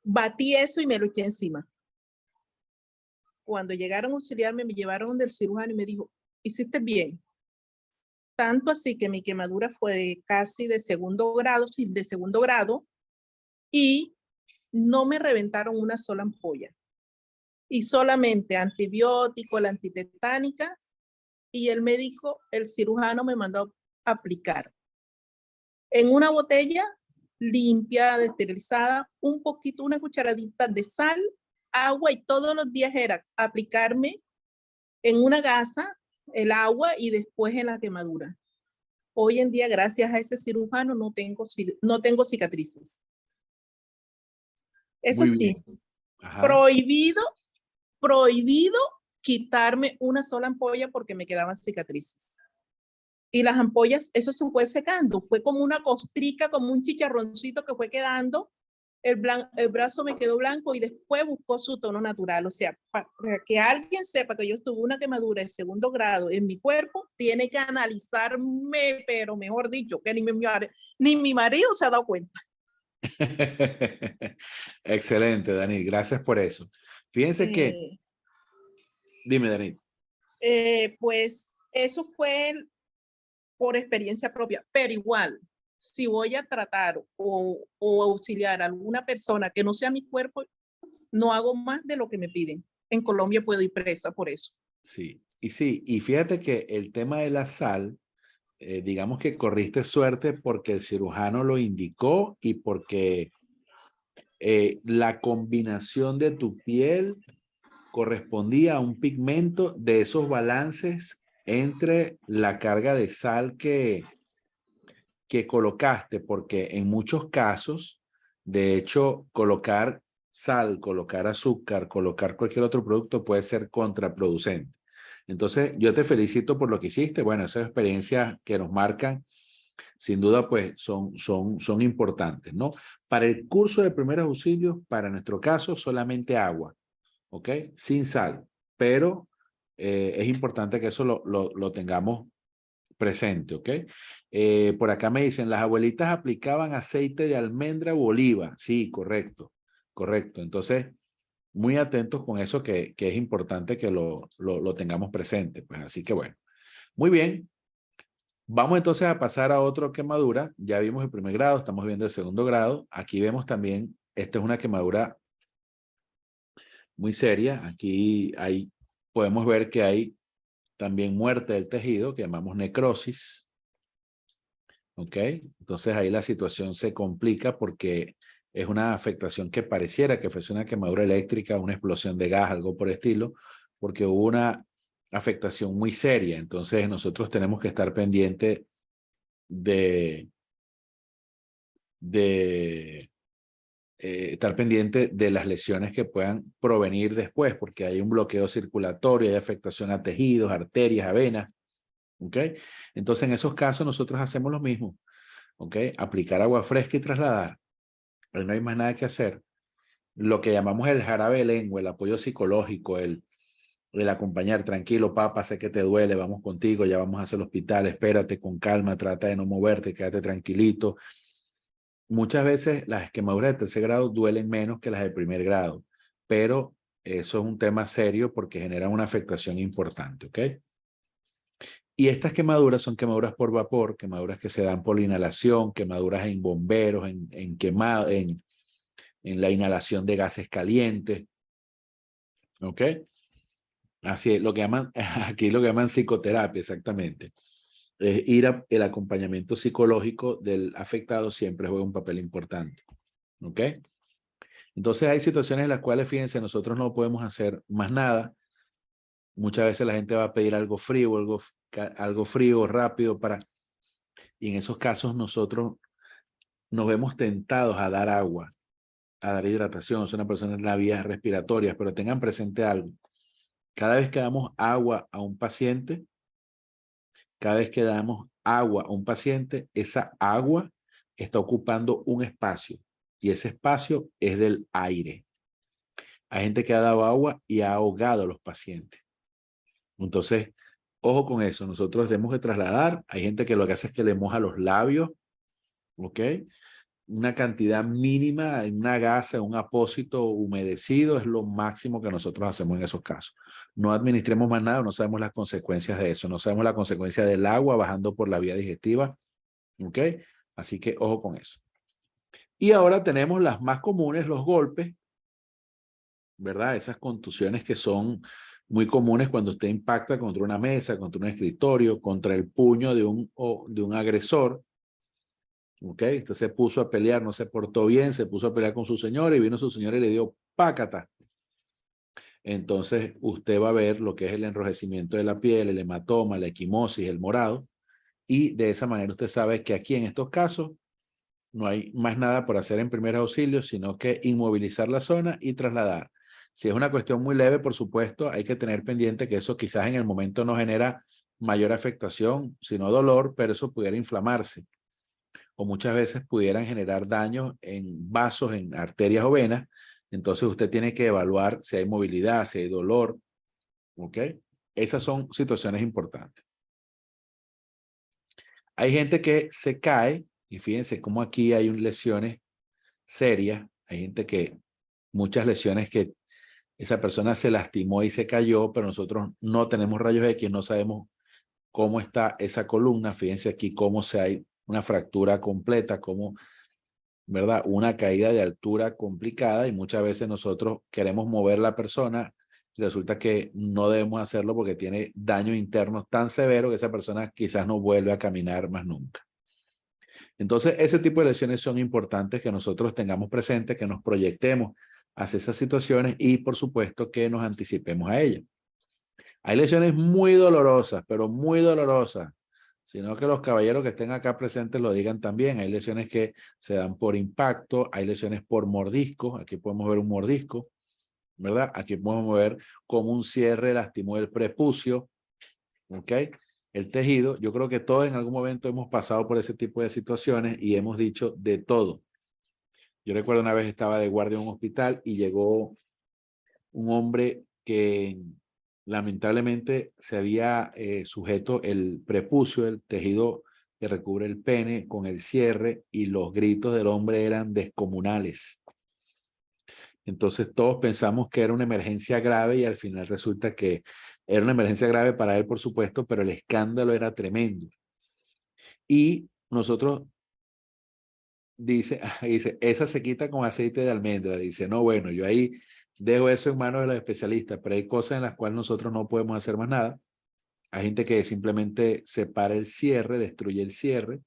batí eso y me lo eché encima. Cuando llegaron a auxiliarme, me llevaron del cirujano y me dijo, hiciste bien. Tanto así que mi quemadura fue casi de segundo grado, sí, de segundo grado, y no me reventaron una sola ampolla. Y solamente antibiótico, la antitetánica, y el médico, el cirujano me mandó a aplicar en una botella limpia, esterilizada, un poquito, una cucharadita de sal, agua, y todos los días era aplicarme en una gasa el agua y después en la quemadura. Hoy en día, gracias a ese cirujano, no tengo cicatrices. Eso Muy sí, bien. Ajá. prohibido quitarme una sola ampolla porque me quedaban cicatrices. Y las ampollas, eso se fue secando, fue como una costrica, como un chicharroncito que fue quedando, el brazo me quedó blanco y después buscó su tono natural. O sea, para que alguien sepa que yo tuve una quemadura de segundo grado en mi cuerpo, tiene que analizarme, pero mejor dicho, que ni mi marido se ha dado cuenta. Excelente, Dani, gracias por eso. Fíjense que, dime, Dani. Pues eso fue por experiencia propia, pero igual, si voy a tratar o auxiliar a alguna persona que no sea mi cuerpo, no hago más de lo que me piden. En Colombia puedo ir presa por eso. Sí, y fíjate que el tema de la sal, digamos que corriste suerte porque el cirujano lo indicó y porque la combinación de tu piel correspondía a un pigmento de esos balances entre la carga de sal que colocaste, porque en muchos casos, de hecho, colocar sal, colocar azúcar, colocar cualquier otro producto puede ser contraproducente. Entonces, yo te felicito por lo que hiciste. Bueno, esas experiencias que nos marcan, sin duda, pues son importantes, ¿no? Para el curso de primeros auxilios, para nuestro caso, solamente agua, ¿ok? Sin sal, pero es importante que eso lo tengamos presente, ¿ok? Por acá me dicen, las abuelitas aplicaban aceite de almendra u oliva. Sí, correcto, correcto. Entonces, muy atentos con eso que es importante que lo tengamos presente. Pues así que bueno, muy bien. Vamos entonces a pasar a otra quemadura. Ya vimos el primer grado, estamos viendo el segundo grado. Aquí vemos también, esta es una quemadura muy seria. Aquí podemos ver que hay también muerte del tejido, que llamamos necrosis. ¿Ok? Entonces ahí la situación se complica porque es una afectación que pareciera que fuese una quemadura eléctrica, una explosión de gas, algo por el estilo, porque hubo una afectación muy seria. Entonces nosotros tenemos que estar pendientes estar pendiente de las lesiones que puedan provenir después, porque hay un bloqueo circulatorio, hay afectación a tejidos, arterias, a venas. ¿Ok? Entonces, en esos casos nosotros hacemos lo mismo. ¿Ok? Aplicar agua fresca y trasladar. Pero no hay más nada que hacer. Lo que llamamos el jarabe de lengua, el apoyo psicológico, el acompañar, tranquilo, papá, sé que te duele, vamos contigo, ya vamos hacia el hospital, espérate con calma, trata de no moverte, quédate tranquilito. Muchas veces las quemaduras de tercer grado duelen menos que las de primer grado, pero eso es un tema serio porque generan una afectación importante, ¿ok? Y estas quemaduras son quemaduras por vapor, quemaduras que se dan por la inhalación, quemaduras en bomberos, en la inhalación de gases calientes, ¿ok? Así es, lo que llaman, aquí lo que llaman psicoterapia, exactamente. El acompañamiento psicológico del afectado siempre juega un papel importante, ¿ok? Entonces hay situaciones en las cuales, fíjense, nosotros no podemos hacer más nada. Muchas veces la gente va a pedir algo frío, algo frío, rápido y en esos casos nosotros nos vemos tentados a dar agua, a dar hidratación. Es una persona en las vías respiratorias, pero tengan presente algo. Cada vez que damos agua a un paciente, esa agua está ocupando un espacio y ese espacio es del aire. Hay gente que ha dado agua y ha ahogado a los pacientes. Entonces, ojo con eso. Nosotros tenemos que trasladar. Hay gente que lo que hace es que le moja los labios, ¿ok? Una cantidad mínima en una gasa, un apósito humedecido es lo máximo que nosotros hacemos en esos casos. No administremos más nada, no sabemos las consecuencias de eso, no sabemos la consecuencia del agua bajando por la vía digestiva, ¿ok? Así que ojo con eso. Y ahora tenemos las más comunes, los golpes, ¿verdad? Esas contusiones que son muy comunes cuando usted impacta contra una mesa, contra un escritorio, contra el puño de un agresor. ¿Ok? Entonces se puso a pelear, no se portó bien, se puso a pelear con su señora y vino su señora y le dio pácata. Entonces usted va a ver lo que es el enrojecimiento de la piel, el hematoma, la equimosis, el morado. Y de esa manera usted sabe que aquí en estos casos no hay más nada por hacer en primer auxilio, sino que inmovilizar la zona y trasladar. Si es una cuestión muy leve, por supuesto, hay que tener pendiente que eso quizás en el momento no genera mayor afectación, sino dolor, pero eso pudiera inflamarse. O muchas veces pudieran generar daños en vasos, en arterias o venas. Entonces usted tiene que evaluar si hay movilidad, si hay dolor. ¿Ok? Esas son situaciones importantes. Hay gente que se cae y fíjense cómo aquí hay lesiones serias. Hay gente que, muchas lesiones que esa persona se lastimó y se cayó, pero nosotros no tenemos rayos X, no sabemos cómo está esa columna. Fíjense aquí cómo se hay una fractura completa, cómo, ¿verdad? Una caída de altura complicada y muchas veces nosotros queremos mover la persona y resulta que no debemos hacerlo porque tiene daños internos tan severos que esa persona quizás no vuelve a caminar más nunca. Entonces, ese tipo de lesiones son importantes que nosotros tengamos presente, que nos proyectemos hacia esas situaciones y, por supuesto, que nos anticipemos a ellas. Hay lesiones muy dolorosas, pero muy dolorosas, sino que los caballeros que estén acá presentes lo digan también. Hay lesiones que se dan por impacto, hay lesiones por mordisco. Aquí podemos ver un mordisco, ¿verdad? Aquí podemos ver cómo un cierre lastimó el prepucio, ¿ok? El tejido. Yo creo que todos en algún momento hemos pasado por ese tipo de situaciones y hemos dicho de todo. Yo recuerdo una vez estaba de guardia en un hospital y llegó un hombre que lamentablemente se había sujeto el prepucio, el tejido que recubre el pene, con el cierre y los gritos del hombre eran descomunales. Entonces todos pensamos que era una emergencia grave y al final resulta que era una emergencia grave para él, por supuesto, pero el escándalo era tremendo. Y nosotros, dice, esa se quita con aceite de almendra. Dice, no, bueno, yo ahí dejo eso en manos de los especialistas, pero hay cosas en las cuales nosotros no podemos hacer más nada. Hay gente que simplemente separa el cierre, destruye el cierre,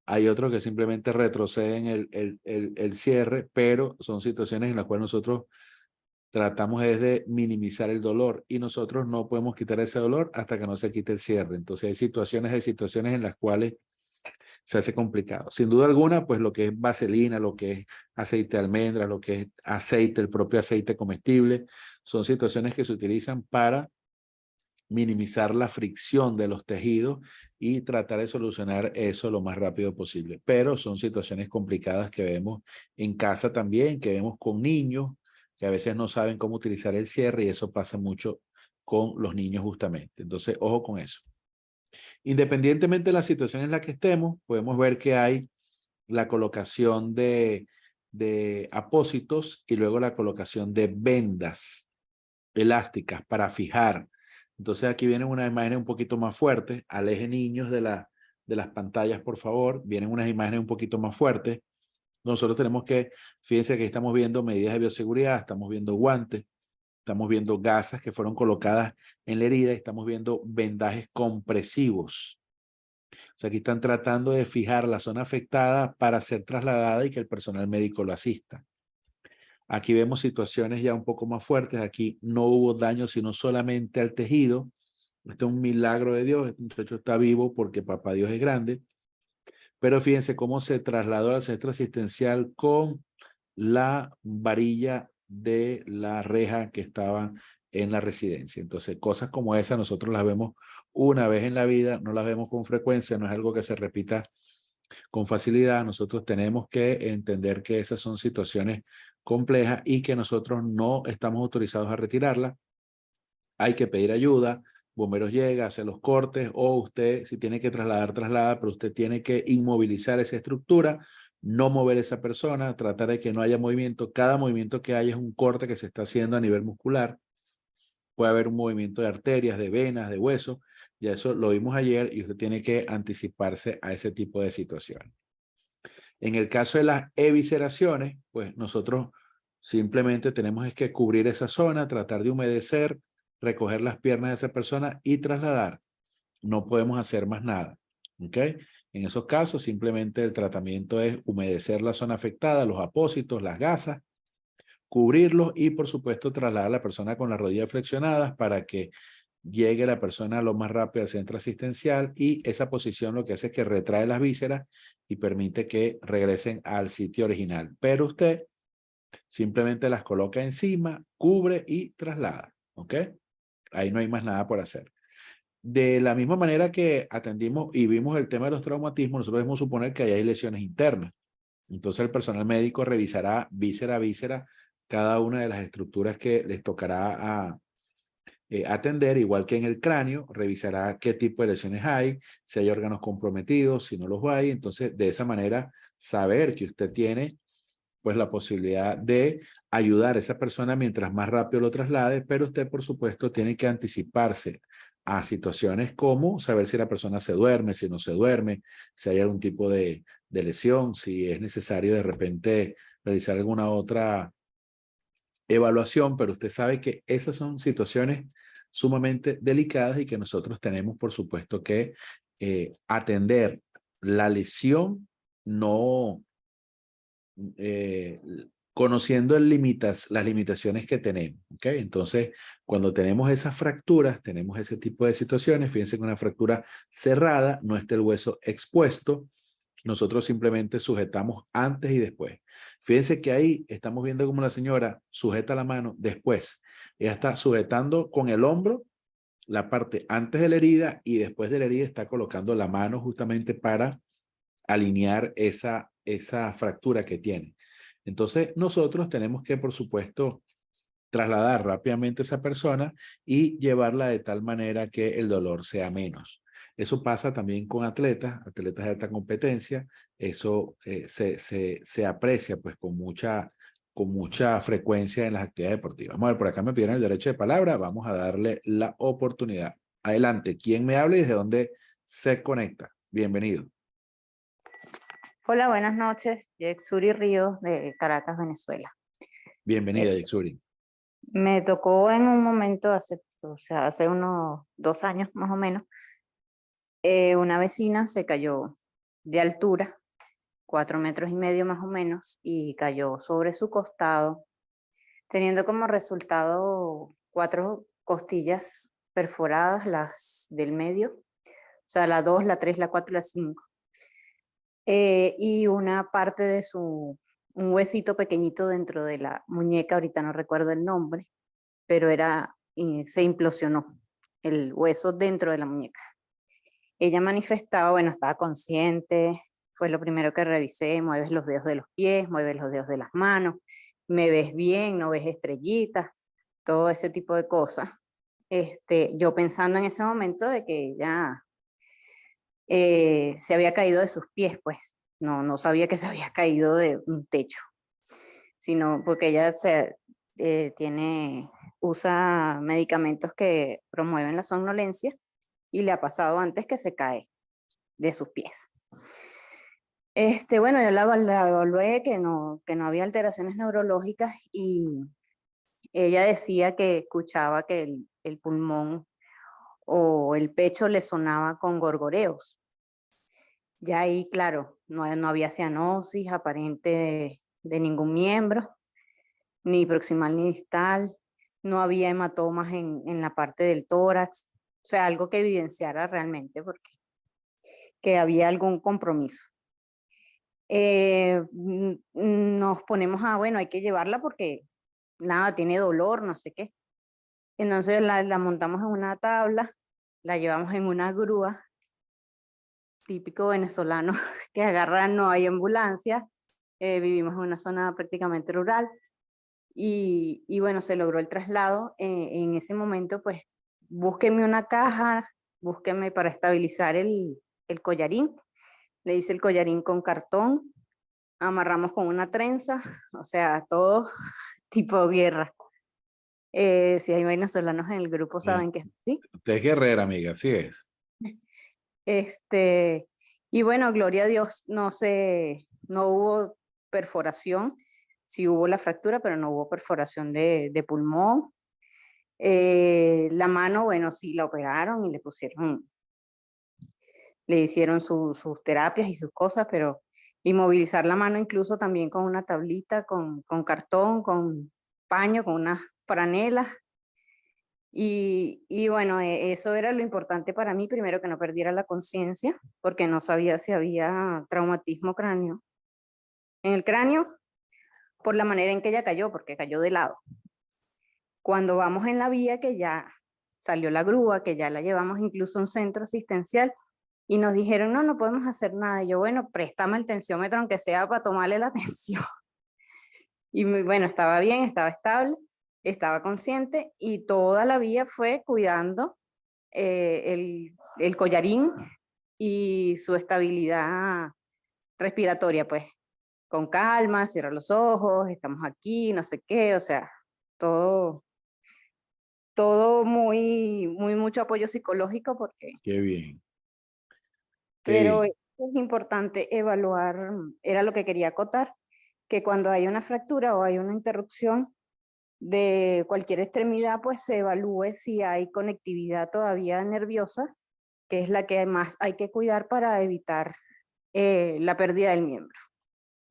Hay otros que simplemente retroceden el cierre, pero son situaciones en las cuales nosotros tratamos es de minimizar el dolor y nosotros no podemos quitar ese dolor hasta que no se quite el cierre. Entonces hay situaciones en las cuales se hace complicado. Sin duda alguna, pues lo que es vaselina, lo que es aceite de almendra, lo que es aceite, el propio aceite comestible, son situaciones que se utilizan para minimizar la fricción de los tejidos y tratar de solucionar eso lo más rápido posible. Pero son situaciones complicadas que vemos en casa también, que vemos con niños que a veces no saben cómo utilizar el cierre y eso pasa mucho con los niños justamente. Entonces, ojo con eso. Independientemente de la situación en la que estemos, podemos ver que hay la colocación de apósitos y luego la colocación de vendas elásticas para fijar. Entonces aquí vienen unas imágenes un poquito más fuertes. Aleje niños de las pantallas, por favor. Vienen unas imágenes un poquito más fuertes. Nosotros tenemos que, fíjense que estamos viendo medidas de bioseguridad, estamos viendo guantes, estamos viendo gasas que fueron colocadas en la herida, estamos viendo vendajes compresivos. O sea, aquí están tratando de fijar la zona afectada para ser trasladada y que el personal médico lo asista. Aquí vemos situaciones ya un poco más fuertes. Aquí no hubo daño, sino solamente al tejido. Este es un milagro de Dios. Este muchacho está vivo porque papá Dios es grande. Pero fíjense cómo se trasladó al centro asistencial con la varilla de la reja que estaba en la residencia. Entonces, cosas como esa nosotros las vemos una vez en la vida, no las vemos con frecuencia, no es algo que se repita con facilidad. Nosotros tenemos que entender que esas son situaciones complejas y que nosotros no estamos autorizados a retirarlas. Hay que pedir ayuda, bomberos llega, hace los cortes o usted si tiene que trasladar, traslada, pero usted tiene que inmovilizar esa estructura, no mover esa persona, tratar de que no haya movimiento. Cada movimiento que haya es un corte que se está haciendo a nivel muscular. Puede haber un movimiento de arterias, de venas, de huesos. Ya eso lo vimos ayer y usted tiene que anticiparse a ese tipo de situaciones. En el caso de las evisceraciones, pues nosotros simplemente tenemos que cubrir esa zona, tratar de humedecer, recoger las piernas de esa persona y trasladar. No podemos hacer más nada. ¿Ok? En esos casos, simplemente el tratamiento es humedecer la zona afectada, los apósitos, las gasas, cubrirlos y, por supuesto, trasladar a la persona con las rodillas flexionadas para que llegue la persona lo más rápido al centro asistencial y esa posición lo que hace es que retrae las vísceras y permite que regresen al sitio original. Pero usted simplemente las coloca encima, cubre y traslada. ¿Ok? Ahí no hay más nada por hacer. De la misma manera que atendimos y vimos el tema de los traumatismos, nosotros debemos suponer que ahí hay lesiones internas. Entonces el personal médico revisará víscera a víscera cada una de las estructuras que les tocará atender, igual que en el cráneo, revisará qué tipo de lesiones hay, si hay órganos comprometidos, si no los hay. Entonces, de esa manera, saber que usted tiene pues la posibilidad de ayudar a esa persona mientras más rápido lo traslade, pero usted, por supuesto, tiene que anticiparse a situaciones como saber si la persona se duerme, si no se duerme, si hay algún tipo de lesión, si es necesario de repente realizar alguna otra evaluación, pero usted sabe que esas son situaciones sumamente delicadas y que nosotros tenemos, por supuesto, que atender la lesión, no conociendo las limitaciones que tenemos. ¿Okay? Entonces, cuando tenemos esas fracturas, tenemos ese tipo de situaciones, fíjense que una fractura cerrada no está el hueso expuesto, nosotros simplemente sujetamos antes y después. Fíjense que ahí estamos viendo cómo la señora sujeta la mano después. Ella está sujetando con el hombro la parte antes de la herida y después de la herida está colocando la mano justamente para alinear esa fractura que tiene. Entonces, nosotros tenemos que, por supuesto, trasladar rápidamente a esa persona y llevarla de tal manera que el dolor sea menos. Eso pasa también con atletas de alta competencia. Eso se aprecia pues con mucha frecuencia en las actividades deportivas. Vamos a ver, por acá me pidieron el derecho de palabra. Vamos a darle la oportunidad. Adelante, ¿quién me habla y desde dónde se conecta? Bienvenido. Hola, buenas noches. Yexuri Ríos de Caracas, Venezuela. Bienvenida, Yexuri. Me tocó en un momento, hace unos 2 años más o menos, una vecina se cayó de altura, 4,5 metros más o menos, y cayó sobre su costado, teniendo como resultado 4 costillas perforadas, las del medio, o sea, la 2, la 3, la 4 y la 5. Y una parte de un huesito pequeñito dentro de la muñeca, ahorita no recuerdo el nombre, pero se implosionó el hueso dentro de la muñeca. Ella manifestaba, bueno, estaba consciente, fue lo primero que revisé, mueves los dedos de los pies, mueves los dedos de las manos, me ves bien, no ves estrellitas, todo ese tipo de cosas. Yo pensando en ese momento de que ella se había caído de sus pies, pues no sabía que se había caído de un techo, sino porque ella usa medicamentos que promueven la somnolencia y le ha pasado antes que se cae de sus pies. Bueno, yo la evalué que no había alteraciones neurológicas y ella decía que escuchaba que el pulmón o el pecho le sonaba con gorgoreos. Ya ahí, claro, no había cianosis aparente de ningún miembro, ni proximal ni distal, no había hematomas en la parte del tórax, o sea, algo que evidenciara realmente que había algún compromiso. Nos ponemos bueno, hay que llevarla porque nada, tiene dolor, no sé qué. Entonces la montamos en una tabla, la llevamos en una grúa, típico venezolano, que agarran, no hay ambulancia, vivimos en una zona prácticamente rural, y bueno, se logró el traslado. En ese momento, pues, búsquenme una caja, búsquenme para estabilizar el collarín. Le hice el collarín con cartón, amarramos con una trenza, o sea, todo tipo guerra. Si hay venezolanos en el grupo saben que sí. Usted es guerrera, amiga, así es. Y bueno, gloria a Dios, no hubo perforación, sí hubo la fractura, pero no hubo perforación de pulmón. La mano, bueno, sí la operaron y le hicieron sus terapias y sus cosas, pero inmovilizar la mano incluso también con una tablita, con cartón, con paño, con unas franelas. Y bueno, eso era lo importante para mí, primero que no perdiera la conciencia, porque no sabía si había traumatismo cráneo. En el cráneo, por la manera en que ella cayó, porque cayó de lado. Cuando vamos en la vía, que ya salió la grúa, que ya la llevamos incluso a un centro asistencial, y nos dijeron, no podemos hacer nada. Y yo, bueno, préstame el tensiómetro, aunque sea para tomarle la tensión. Y bueno, estaba bien, estaba estable, estaba consciente, y toda la vía fue cuidando el collarín y su estabilidad respiratoria, pues, con calma, cierra los ojos, estamos aquí, no sé qué, o sea, todo mucho apoyo psicológico porque... Qué bien. Pero es importante evaluar, era lo que quería acotar, que cuando hay una fractura o hay una interrupción de cualquier extremidad, pues se evalúe si hay conectividad todavía nerviosa, que es la que más hay que cuidar para evitar la pérdida del miembro.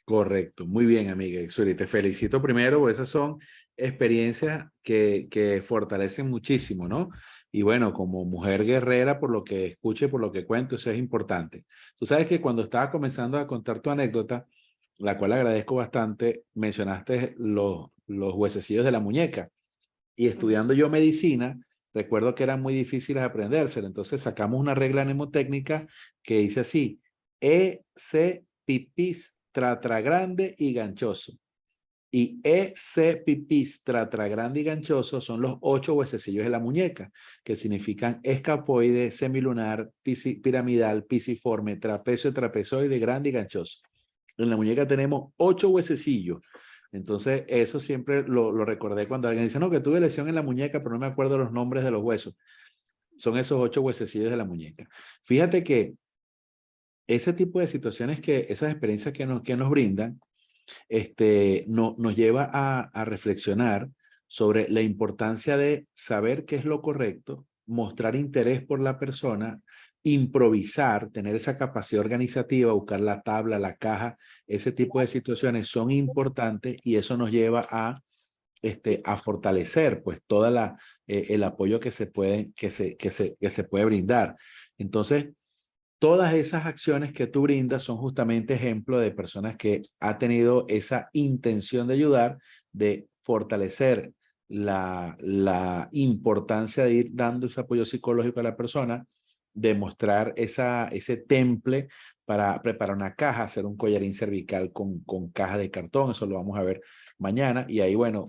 Correcto, muy bien, amiga Ixuri. Te felicito primero, porque esas son experiencias que fortalecen muchísimo, ¿no? Y bueno, como mujer guerrera, por lo que escuche, por lo que cuento, eso es importante. Tú sabes que cuando estaba comenzando a contar tu anécdota, la cual agradezco bastante, mencionaste los huesecillos de la muñeca. Y estudiando yo medicina, recuerdo que eran muy difíciles de aprendérselo. Entonces sacamos una regla mnemotécnica que dice así: E, C, pipis, tratra grande y ganchoso. Y E, C, pipis, tratra grande y ganchoso son los 8 huesecillos de la muñeca, que significan escapoide, semilunar, piramidal, pisiforme, trapecio, trapezoide, grande y ganchoso. En la muñeca tenemos 8 huesecillos. Entonces, eso siempre lo recordé cuando alguien dice, no, que tuve lesión en la muñeca, pero no me acuerdo los nombres de los huesos. Son esos 8 huesecillos de la muñeca. Fíjate que ese tipo de situaciones, esas experiencias que nos brindan, nos lleva a reflexionar sobre la importancia de saber qué es lo correcto, mostrar interés por la persona improvisar, tener esa capacidad organizativa, buscar la tabla, la caja, ese tipo de situaciones son importantes y eso nos lleva a fortalecer pues toda el apoyo que se puede brindar. Entonces, todas esas acciones que tú brindas son justamente ejemplos de personas que han tenido esa intención de ayudar, de fortalecer la importancia de ir dando ese apoyo psicológico a la persona, de mostrar ese temple para preparar una caja, hacer un collarín cervical con caja de cartón, eso lo vamos a ver mañana, y ahí, bueno,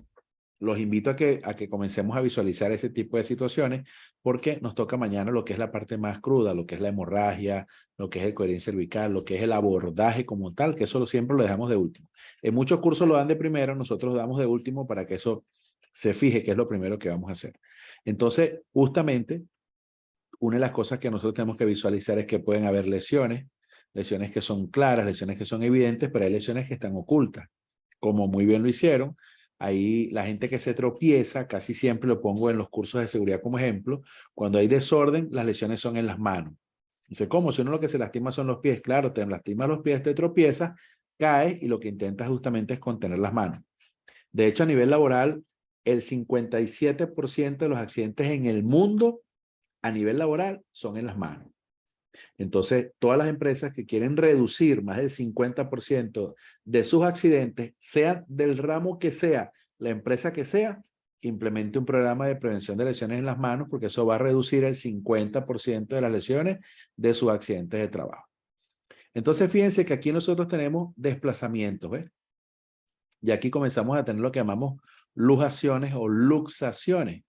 los invito a que comencemos a visualizar ese tipo de situaciones porque nos toca mañana lo que es la parte más cruda, lo que es la hemorragia, lo que es el collarín cervical, lo que es el abordaje como tal, que eso siempre lo dejamos de último. En muchos cursos lo dan de primero, nosotros lo damos de último para que eso se fije que es lo primero que vamos a hacer. Entonces, justamente, una de las cosas que nosotros tenemos que visualizar es que pueden haber lesiones que son claras, lesiones que son evidentes, pero hay lesiones que están ocultas, como muy bien lo hicieron. Ahí la gente que se tropieza, casi siempre lo pongo en los cursos de seguridad como ejemplo, cuando hay desorden, las lesiones son en las manos. Dice, ¿cómo? Si uno lo que se lastima son los pies, claro, te lastimas los pies, te tropiezas, caes y lo que intentas justamente es contener las manos. De hecho, a nivel laboral, el 57% de los accidentes en el mundo a nivel laboral son en las manos. Entonces, todas las empresas que quieren reducir más del 50% de sus accidentes, sea del ramo que sea, la empresa que sea, implemente un programa de prevención de lesiones en las manos porque eso va a reducir el 50% de las lesiones de sus accidentes de trabajo. Entonces, fíjense que aquí nosotros tenemos desplazamientos, ¿ves? Y aquí comenzamos a tener lo que llamamos luxaciones o luxaciones,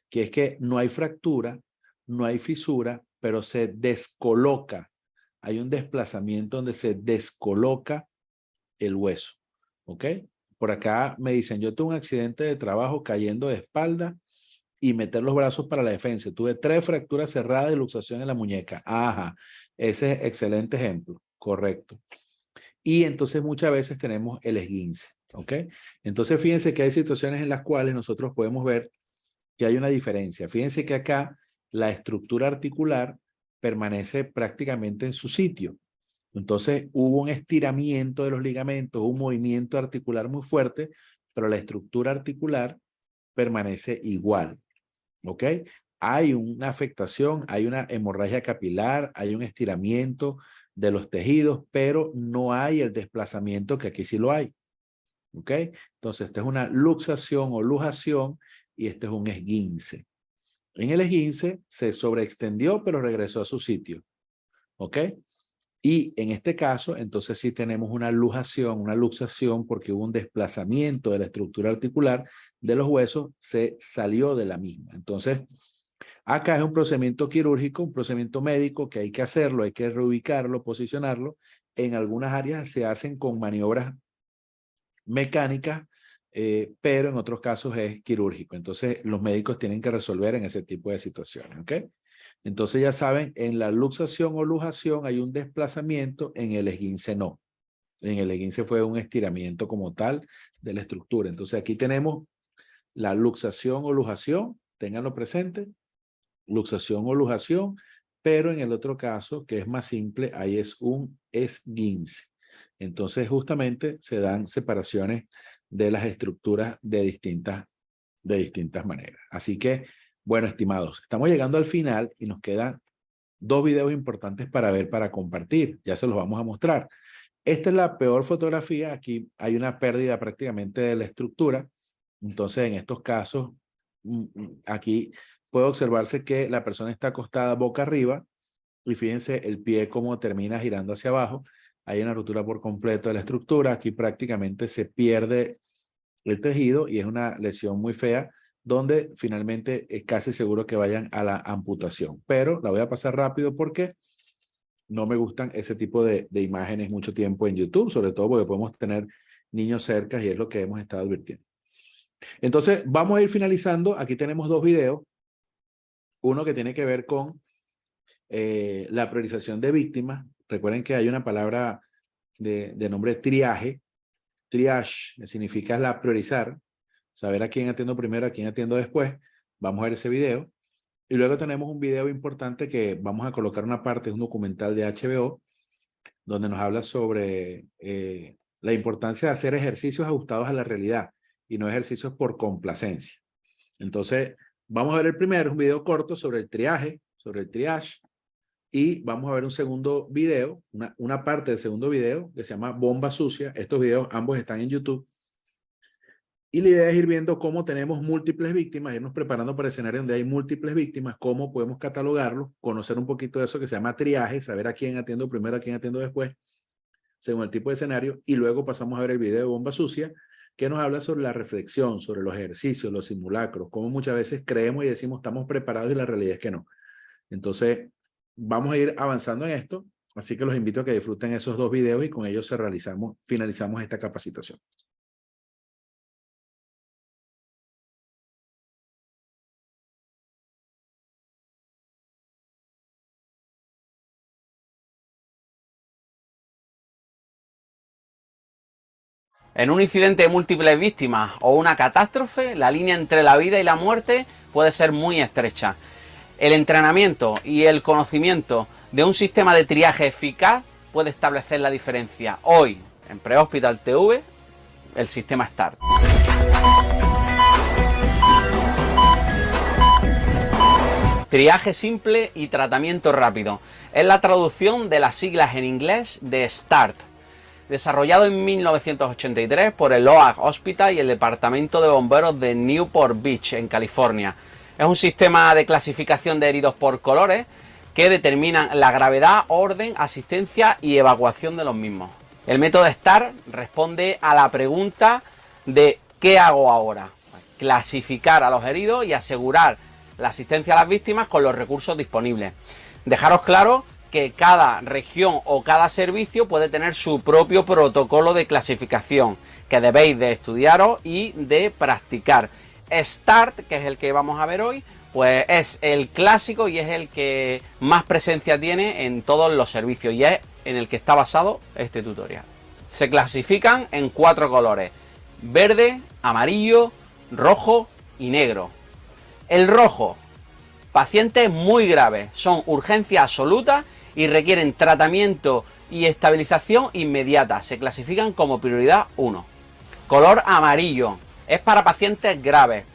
que es que no hay fractura, no hay fisura, pero se descoloca. Hay un desplazamiento donde se descoloca el hueso. ¿Ok? Por acá me dicen, yo tuve un accidente de trabajo cayendo de espalda y meter los brazos para la defensa. Tuve 3 fracturas cerradas y luxación en la muñeca. Ajá, ese es excelente ejemplo. Correcto. Y entonces muchas veces tenemos el esguince. ¿Ok? Entonces fíjense que hay situaciones en las cuales nosotros podemos ver que hay una diferencia. Fíjense que acá la estructura articular permanece prácticamente en su sitio. Entonces hubo un estiramiento de los ligamentos, un movimiento articular muy fuerte, pero la estructura articular permanece igual. ¿Ok? Hay una afectación, hay una hemorragia capilar, hay un estiramiento de los tejidos, pero no hay el desplazamiento que aquí sí lo hay. ¿Ok? Entonces, esta es una luxación o lujación y este es un esguince. En el esguince se sobreextendió, pero regresó a su sitio. ¿Ok? Y en este caso, entonces sí tenemos una lujación, una luxación, porque hubo un desplazamiento de la estructura articular de los huesos, se salió de la misma. Entonces, acá es un procedimiento quirúrgico, un procedimiento médico que hay que hacerlo, hay que reubicarlo, posicionarlo. En algunas áreas se hacen con maniobras mecánicas, pero en otros casos es quirúrgico. Entonces, los médicos tienen que resolver en ese tipo de situaciones, ¿ok? Entonces, ya saben, en la luxación o lujación hay un desplazamiento, en el esguince no. En el esguince fue un estiramiento como tal de la estructura. Entonces, aquí tenemos la luxación o lujación, ténganlo presente, luxación o lujación, pero en el otro caso, que es más simple, ahí es un esguince. Entonces, justamente se dan separaciones de las estructuras de distintas maneras. Así que, bueno, estimados, estamos llegando al final y nos quedan 2 videos importantes para ver, para compartir. Ya se los vamos a mostrar. Esta es la peor fotografía. Aquí hay una pérdida prácticamente de la estructura. Entonces, en estos casos, aquí puede observarse que la persona está acostada boca arriba y fíjense el pie cómo termina girando hacia abajo. Hay una ruptura por completo de la estructura. Aquí prácticamente se pierde el tejido y es una lesión muy fea donde finalmente es casi seguro que vayan a la amputación. Pero la voy a pasar rápido porque no me gustan ese tipo de imágenes mucho tiempo en YouTube, sobre todo porque podemos tener niños cerca y es lo que hemos estado advirtiendo. Entonces, vamos a ir finalizando. Aquí tenemos 2 videos. Uno que tiene que ver con la priorización de víctimas. Recuerden que hay una palabra de nombre triaje. Triage significa la priorizar, saber a quién atiendo primero, a quién atiendo después. Vamos a ver ese video. Y luego tenemos un video importante que vamos a colocar una parte, es un documental de HBO, donde nos habla sobre la importancia de hacer ejercicios ajustados a la realidad y no ejercicios por complacencia. Entonces, vamos a ver el primero, un video corto sobre el triaje, sobre el triage, y vamos a ver un segundo video, una parte del segundo video que se llama Bomba Sucia. Estos videos ambos están en YouTube. Y la idea es ir viendo cómo tenemos múltiples víctimas, irnos preparando para escenarios donde hay múltiples víctimas, cómo podemos catalogarlos, conocer un poquito de eso que se llama triaje, saber a quién atiendo primero, a quién atiendo después, según el tipo de escenario, y luego pasamos a ver el video de Bomba Sucia, que nos habla sobre la reflexión, sobre los ejercicios, los simulacros, cómo muchas veces creemos y decimos estamos preparados y la realidad es que no. Entonces, vamos a ir avanzando en esto, así que los invito a que disfruten esos dos videos y con ellos finalizamos esta capacitación. En un incidente de múltiples víctimas o una catástrofe, la línea entre la vida y la muerte puede ser muy estrecha. El entrenamiento y el conocimiento de un sistema de triaje eficaz puede establecer la diferencia. Hoy, en Prehospital TV, el sistema START. Triaje simple y tratamiento rápido. Es la traducción de las siglas en inglés de START. Desarrollado en 1983 por el Oak Hospital y el Departamento de Bomberos de Newport Beach, en California. Es un sistema de clasificación de heridos por colores que determinan la gravedad, orden, asistencia y evacuación de los mismos. El método START responde a la pregunta de ¿qué hago ahora? Clasificar a los heridos y asegurar la asistencia a las víctimas con los recursos disponibles. Dejaros claro que cada región o cada servicio puede tener su propio protocolo de clasificación que debéis de estudiaros y de practicar. START, que es el que vamos a ver hoy, pues es el clásico y es el que más presencia tiene en todos los servicios y es en el que está basado este tutorial. Se clasifican en 4 colores: verde, amarillo, rojo y negro. El rojo, pacientes muy graves, son urgencia absoluta y requieren tratamiento y estabilización inmediata. Se clasifican como prioridad 1. Color amarillo, es para pacientes graves.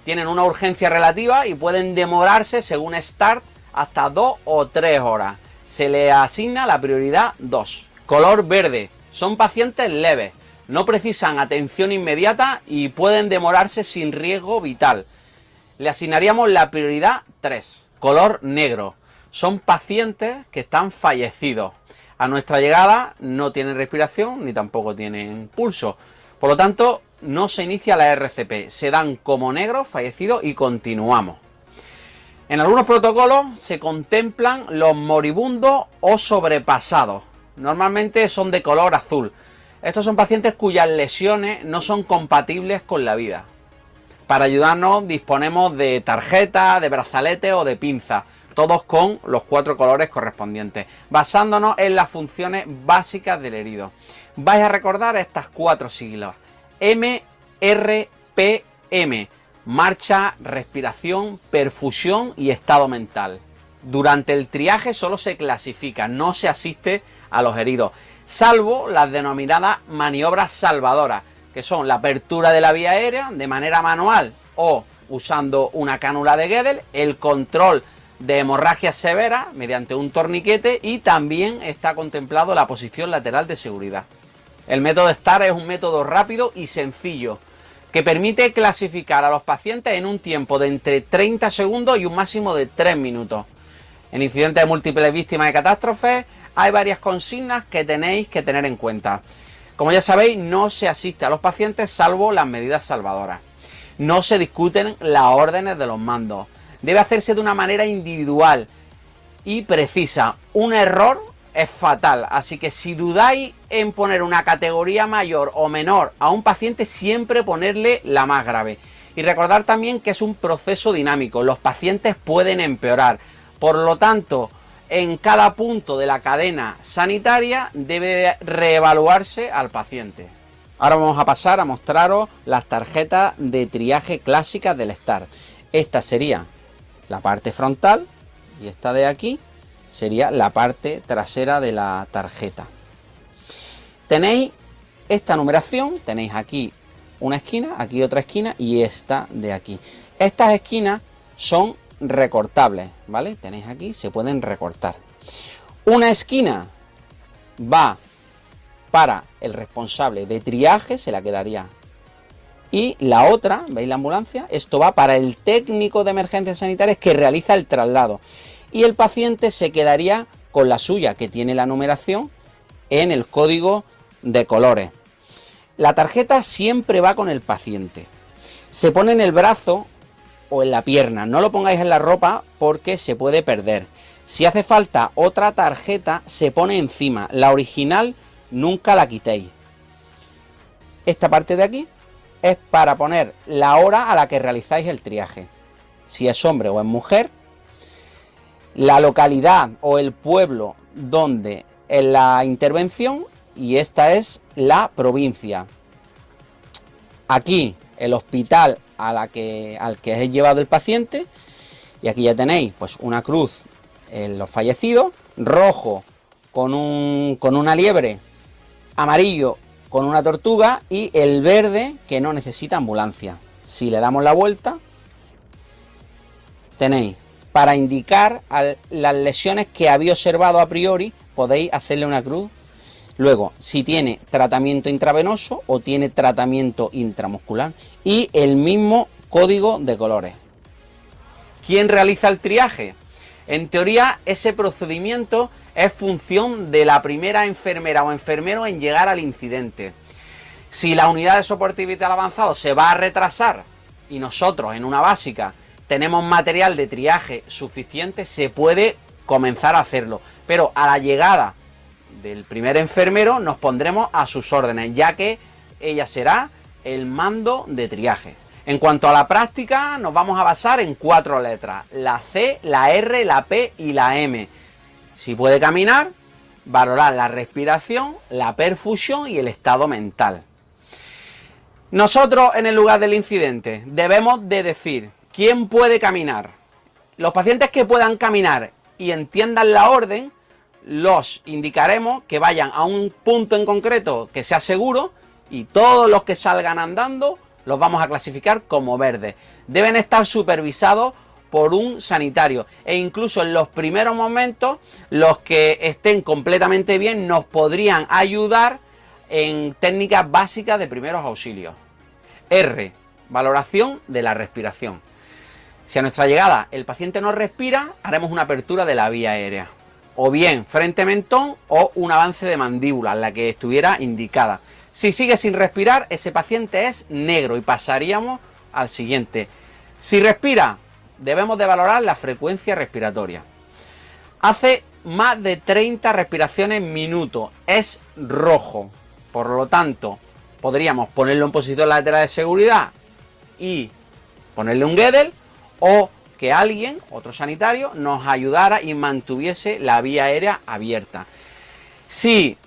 Tienen una urgencia relativa y pueden demorarse, según START, hasta 2 o 3 horas. Se le asigna la prioridad 2. Color verde, son pacientes leves, no precisan atención inmediata y pueden demorarse sin riesgo vital. Le asignaríamos la prioridad 3. Color negro, son pacientes que están fallecidos. A nuestra llegada no tienen respiración ni tampoco tienen pulso. Por lo tanto, no se inicia la RCP. Se dan como negros, fallecidos y continuamos. En algunos protocolos se contemplan los moribundos o sobrepasados. Normalmente son de color azul. Estos son pacientes cuyas lesiones no son compatibles con la vida. Para ayudarnos disponemos de tarjetas, de brazaletes o de pinzas, todos con los 4 colores correspondientes, basándonos en las funciones básicas del herido. Vais a recordar estas 4 siglas: MRPM, marcha, respiración, perfusión y estado mental. Durante el triaje solo se clasifica, no se asiste a los heridos, salvo las denominadas maniobras salvadoras, que son la apertura de la vía aérea de manera manual o usando una cánula de Guedel, el control de hemorragia severa mediante un torniquete y también está contemplado la posición lateral de seguridad. El método START es un método rápido y sencillo que permite clasificar a los pacientes en un tiempo de entre 30 segundos y un máximo de 3 minutos. En incidentes de múltiples víctimas de catástrofes hay varias consignas que tenéis que tener en cuenta. Como ya sabéis, no se asiste a los pacientes salvo las medidas salvadoras. No se discuten las órdenes de los mandos. Debe hacerse de una manera individual y precisa. Un error es fatal, así que si dudáis en poner una categoría mayor o menor a un paciente, siempre ponerle la más grave. Y recordar también que es un proceso dinámico, los pacientes pueden empeorar. Por lo tanto, en cada punto de la cadena sanitaria debe reevaluarse al paciente. Ahora vamos a pasar a mostraros las tarjetas de triaje clásicas del START. Esta sería la parte frontal y esta de aquí sería la parte trasera de la tarjeta. Tenéis esta numeración, tenéis aquí una esquina, aquí otra esquina y esta de aquí. Estas esquinas son recortables, ¿vale? Tenéis aquí, se pueden recortar. Una esquina va para el responsable de triaje, se la quedaría. Y la otra, ¿veis la ambulancia? Esto va para el técnico de emergencias sanitarias que realiza el traslado. Y el paciente se quedaría con la suya, que tiene la numeración en el código de colores. La tarjeta siempre va con el paciente. Se pone en el brazo o en la pierna. No lo pongáis en la ropa porque se puede perder. Si hace falta otra tarjeta, se pone encima. La original nunca la quitéis. Esta parte de aquí es para poner la hora a la que realizáis el triaje. Si es hombre o es mujer. La localidad o el pueblo donde es la intervención. Y esta es la provincia. Aquí el hospital al que es llevado el paciente. Y aquí ya tenéis pues una cruz en los fallecidos. Rojo con una liebre. Amarillo con una tortuga. Y el verde que no necesita ambulancia. Si le damos la vuelta, tenéis para indicar las lesiones que habéis observado a priori. Podéis hacerle una cruz. Luego, si tiene tratamiento intravenoso o tiene tratamiento intramuscular. Y el mismo código de colores. ¿Quién realiza el triaje? En teoría, ese procedimiento es función de la primera enfermera o enfermero en llegar al incidente. Si la unidad de soporte vital avanzado se va a retrasar y nosotros en una básica tenemos material de triaje suficiente, se puede comenzar a hacerlo. Pero a la llegada del primer enfermero nos pondremos a sus órdenes, ya que ella será el mando de triaje. En cuanto a la práctica, nos vamos a basar en 4 letras: la C, la R, la P y la M. Si puede caminar, valorar la respiración, la perfusión y el estado mental. Nosotros, en el lugar del incidente, debemos de decir quién puede caminar. Los pacientes que puedan caminar y entiendan la orden, los indicaremos que vayan a un punto en concreto que sea seguro, y todos los que salgan andando los vamos a clasificar como verdes. Deben estar supervisados por un sanitario, e incluso en los primeros momentos los que estén completamente bien nos podrían ayudar en técnicas básicas de primeros auxilios. R, valoración de la respiración. Si a nuestra llegada el paciente no respira, haremos una apertura de la vía aérea, o bien frente mentón o un avance de mandíbula, la que estuviera indicada. Si sigue sin respirar, ese paciente es negro y pasaríamos al siguiente. Si respira, debemos de valorar la frecuencia respiratoria. Hace más de 30 respiraciones minuto, es rojo. Por lo tanto, podríamos ponerlo en posición lateral de seguridad y ponerle un Guedel, o que alguien, otro sanitario, nos ayudara y mantuviese la vía aérea abierta. Si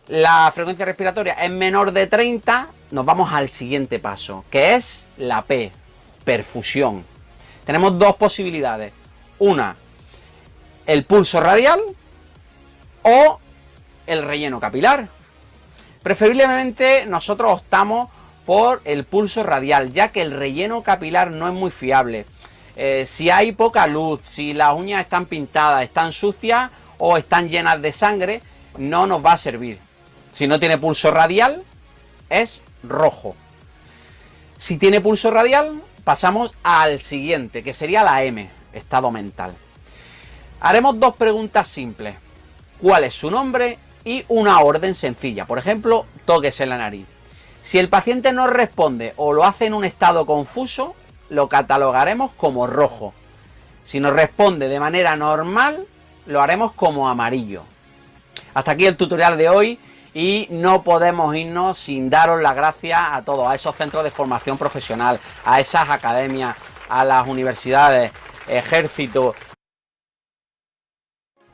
la frecuencia respiratoria es menor de 30, nos vamos al siguiente paso, que es la P, perfusión. Tenemos dos posibilidades. Una, el pulso radial o el relleno capilar. Preferiblemente nosotros optamos por el pulso radial, ya que el relleno capilar no es muy fiable. Si hay poca luz, si las uñas están pintadas, están sucias o están llenas de sangre, no nos va a servir. Si no tiene pulso radial, es rojo. Si tiene pulso radial, pasamos al siguiente, que sería la M, estado mental. Haremos dos preguntas simples. ¿Cuál es su nombre? Y una orden sencilla. Por ejemplo, tóquese la nariz. Si el paciente no responde o lo hace en un estado confuso, lo catalogaremos como rojo. Si nos responde de manera normal, lo haremos como amarillo. Hasta aquí el tutorial de hoy, y no podemos irnos sin daros las gracias a todos, a esos centros de formación profesional, a esas academias, a las universidades, ejército.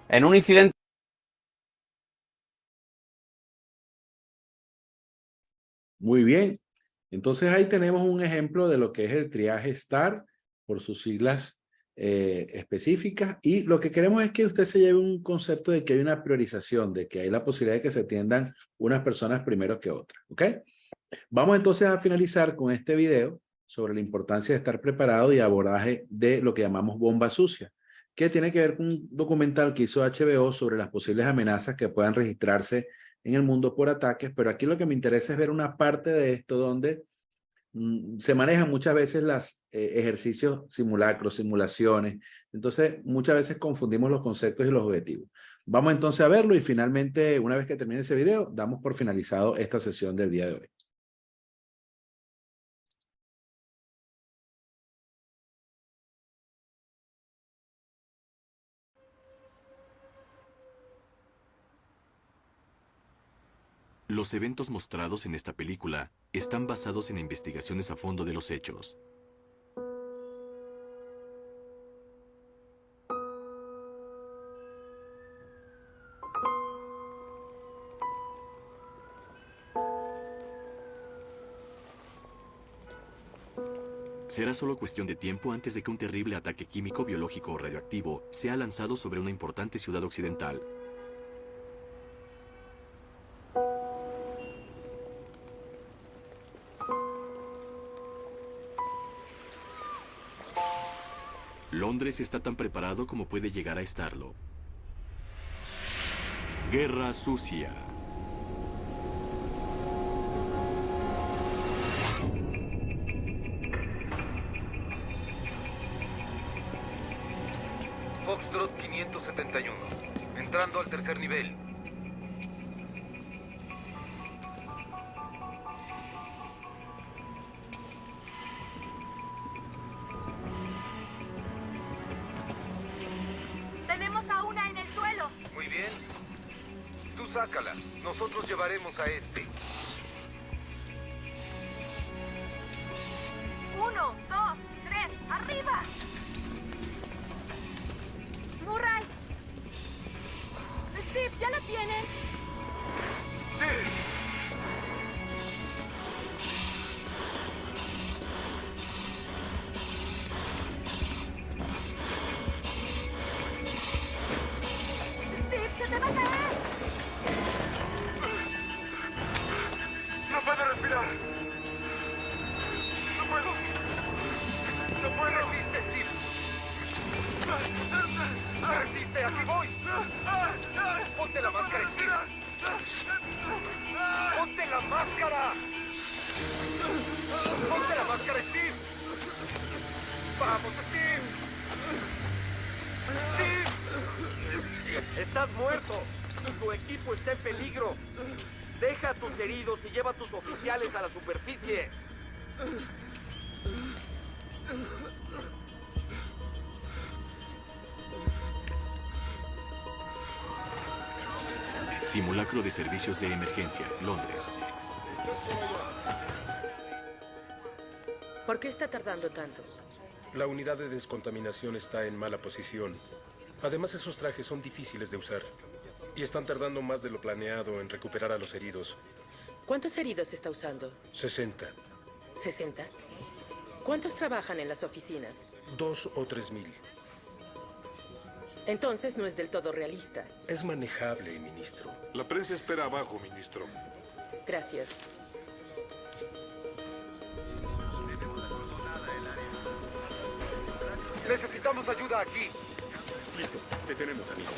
En un incidente. Muy bien. Entonces ahí tenemos un ejemplo de lo que es el triaje STAR, por sus siglas específicas, y lo que queremos es que usted se lleve un concepto de que hay una priorización, de que hay la posibilidad de que se atiendan unas personas primero que otras, ¿ok? Vamos entonces a finalizar con este video sobre la importancia de estar preparado y abordaje de lo que llamamos bomba sucia, que tiene que ver con un documental que hizo HBO sobre las posibles amenazas que puedan registrarse en el mundo por ataques, pero aquí lo que me interesa es ver una parte de esto donde se manejan muchas veces los ejercicios simulacros, simulaciones. Entonces, muchas veces confundimos los conceptos y los objetivos. Vamos entonces a verlo y finalmente, una vez que termine ese video, damos por finalizado esta sesión del día de hoy. Los eventos mostrados en esta película están basados en investigaciones a fondo de los hechos. Será solo cuestión de tiempo antes de que un terrible ataque químico, biológico o radioactivo sea lanzado sobre una importante ciudad occidental. Londres está tan preparado como puede llegar a estarlo. Guerra sucia. Foxtrot 571, entrando al tercer nivel. Tenemos a una en el suelo. Muy bien. Tú sácala. Nosotros llevaremos a este. 1, 2, 3, arriba. Murray. Steve, ¿ya la tienen? Steve, se te va a caer. No puedo respirar. No puedo. No puedo. Resiste, Steve. Resiste, aquí voy. Ponte la máscara, Steve. Ponte la máscara. Ponte la máscara, Steve. Vamos, Steve. Steve. Estás muerto. Tu equipo está en peligro. Deja a tus heridos y lleva a tus oficiales a la superficie. Simulacro de servicios de emergencia, Londres. ¿Por qué está tardando tanto? La unidad de descontaminación está en mala posición. Además, esos trajes son difíciles de usar. Y están tardando más de lo planeado en recuperar a los heridos. ¿Cuántos heridos está usando? 60. ¿60? ¿Cuántos trabajan en las oficinas? 2 o 3 mil. Entonces no es del todo realista. Es manejable, ministro. La prensa espera abajo, ministro. Gracias. Necesitamos ayuda aquí. Listo, te tenemos, amigo.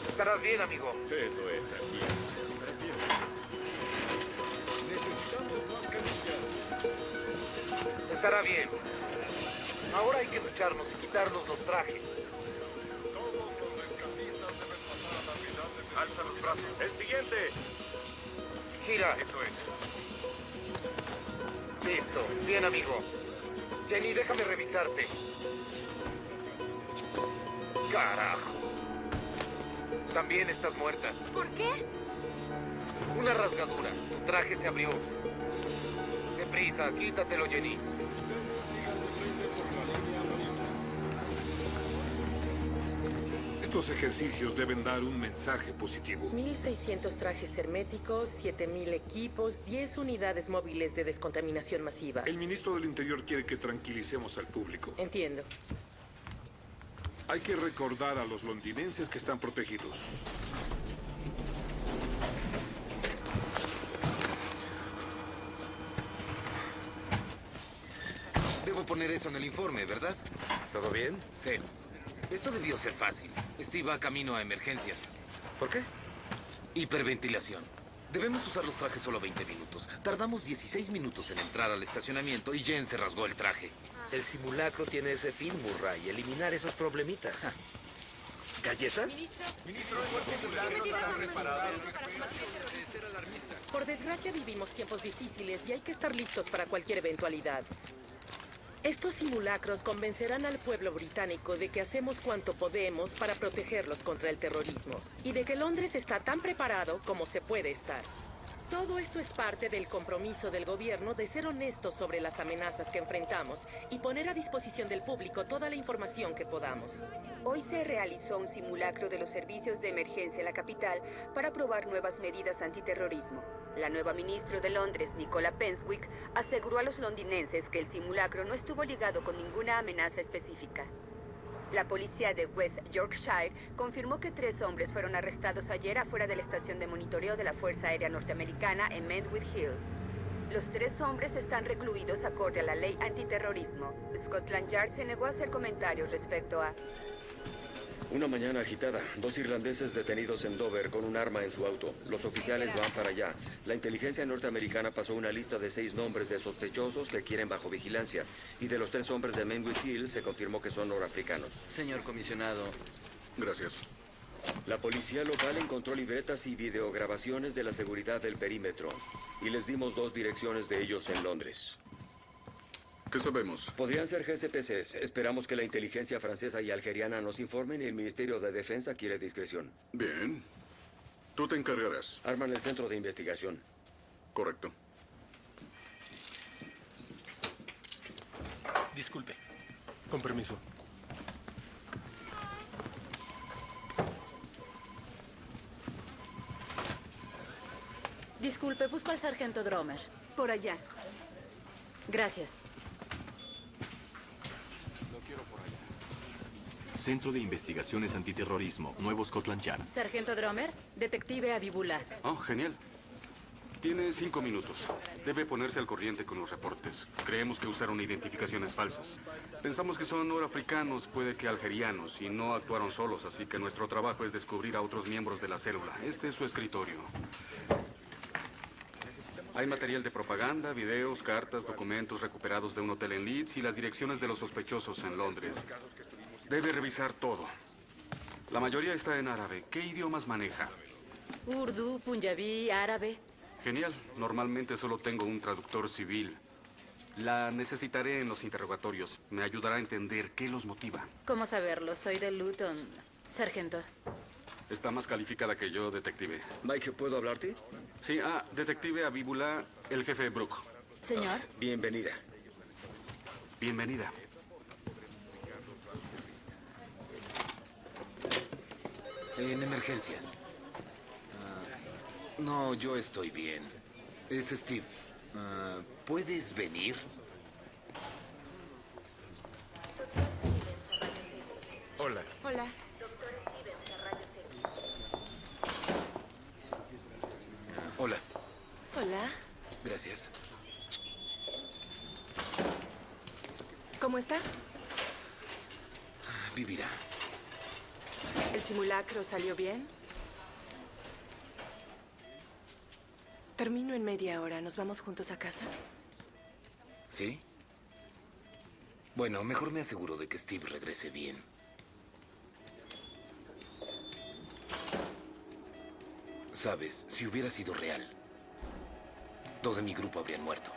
Estarás bien, amigo. Eso es, tranquilo. Estás bien. Necesitamos mascarillas. Estará bien. Ahora hay que ducharnos y quitarnos los trajes. Todos los rescatistas deben pasar a la final de... Alza los brazos. ¡El siguiente! Gira. Eso es. Listo. Bien, amigo. Jenny, déjame revisarte. Carajo. También estás muerta. ¿Por qué? Una rasgadura. Tu traje se abrió. Deprisa, quítatelo, Jenny. Estos ejercicios deben dar un mensaje positivo. 1.600 trajes herméticos, 7.000 equipos, 10 unidades móviles de descontaminación masiva. El ministro del Interior quiere que tranquilicemos al público. Entiendo. Hay que recordar a los londinenses que están protegidos. Debo poner eso en el informe, ¿verdad? ¿Todo bien? Sí. Esto debió ser fácil. Steve va camino a emergencias. ¿Por qué? Hiperventilación. Debemos usar los trajes solo 20 minutos. Tardamos 16 minutos en entrar al estacionamiento y Jen se rasgó el traje. El simulacro tiene ese fin, Murray. Eliminar esos problemitas. ¿Galletas? Por desgracia vivimos tiempos difíciles y hay que estar listos para cualquier eventualidad. Estos simulacros convencerán al pueblo británico de que hacemos cuanto podemos para protegerlos contra el terrorismo y de que Londres está tan preparado como se puede estar. Todo esto es parte del compromiso del gobierno de ser honestos sobre las amenazas que enfrentamos y poner a disposición del público toda la información que podamos. Hoy se realizó un simulacro de los servicios de emergencia en la capital para probar nuevas medidas antiterrorismo. La nueva ministra de Londres, Nicola Penswick, aseguró a los londinenses que el simulacro no estuvo ligado con ninguna amenaza específica. La policía de West Yorkshire confirmó que 3 hombres fueron arrestados ayer afuera de la estación de monitoreo de la Fuerza Aérea Norteamericana en Medwith Hill. Los 3 hombres están recluidos acorde a la ley antiterrorismo. Scotland Yard se negó a hacer comentarios respecto a... Una mañana agitada. 2 irlandeses detenidos en Dover con un arma en su auto. Los oficiales van para allá. La inteligencia norteamericana pasó una lista de 6 nombres de sospechosos que quieren bajo vigilancia. Y de los 3 hombres de Medwith Hill se confirmó que son norafricanos. Señor comisionado. Gracias. La policía local encontró libretas y videograbaciones de la seguridad del perímetro. Y les dimos 2 direcciones de ellos en Londres. ¿Qué sabemos? Podrían ser GCPCs. Esperamos que la inteligencia francesa y algeriana nos informen y el Ministerio de Defensa quiere discreción. Bien. Tú te encargarás. Arman el centro de investigación. Correcto. Disculpe. Con permiso. Disculpe, busco al sargento Dromer. Por allá. Gracias. Centro de Investigaciones Antiterrorismo, Nuevo Scotland Yard. Sargento Dromer, detective Abibullah. Oh, genial. Tiene 5 minutos. Debe ponerse al corriente con los reportes. Creemos que usaron identificaciones falsas. Pensamos que son norafricanos, puede que algerianos, y no actuaron solos, así que nuestro trabajo es descubrir a otros miembros de la célula. Este es su escritorio. Hay material de propaganda, videos, cartas, documentos recuperados de un hotel en Leeds y las direcciones de los sospechosos en Londres. Debe revisar todo. La mayoría está en árabe. ¿Qué idiomas maneja? Urdu, punjabí, árabe. Genial. Normalmente solo tengo un traductor civil. La necesitaré en los interrogatorios. Me ayudará a entender qué los motiva. ¿Cómo saberlo? Soy de Luton. Sargento. Está más calificada que yo, detective. Mike, ¿puedo hablarte? Sí, detective Abibullah, el jefe Brooke. Señor. Bienvenida. Bienvenida. En emergencias. No, yo estoy bien. Es Steve. ¿Puedes venir? Hola. Hola. Hola. Hola. Gracias. ¿Cómo está? Vivirá. ¿El simulacro salió bien? Termino en media hora. ¿Nos vamos juntos a casa? ¿Sí? Bueno, mejor me aseguro de que Steve regrese bien. Sabes, si hubiera sido real, 2 de mi grupo habrían muerto.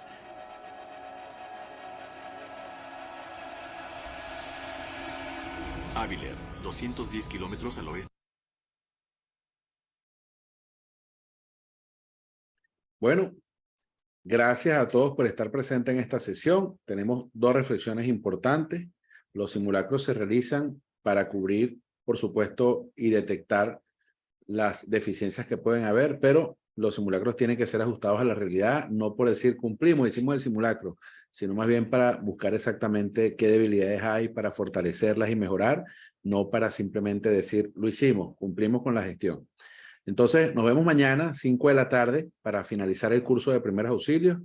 Aviler, 210 kilómetros al oeste. Bueno, gracias a todos por estar presentes en esta sesión. Tenemos 2 reflexiones importantes. Los simulacros se realizan para cubrir, por supuesto, y detectar las deficiencias que pueden haber, pero los simulacros tienen que ser ajustados a la realidad, no por decir cumplimos, hicimos el simulacro, sino más bien para buscar exactamente qué debilidades hay para fortalecerlas y mejorar, no para simplemente decir lo hicimos, cumplimos con la gestión. Entonces, nos vemos mañana, 5 de la tarde, para finalizar el curso de primeros auxilios.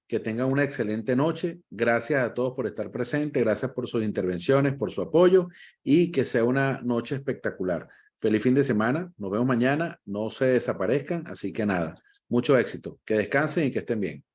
Que tengan una excelente noche. Gracias a todos por estar presentes, gracias por sus intervenciones, por su apoyo y que sea una noche espectacular. Feliz fin de semana, nos vemos mañana, no se desaparezcan, así que nada, mucho éxito, que descansen y que estén bien.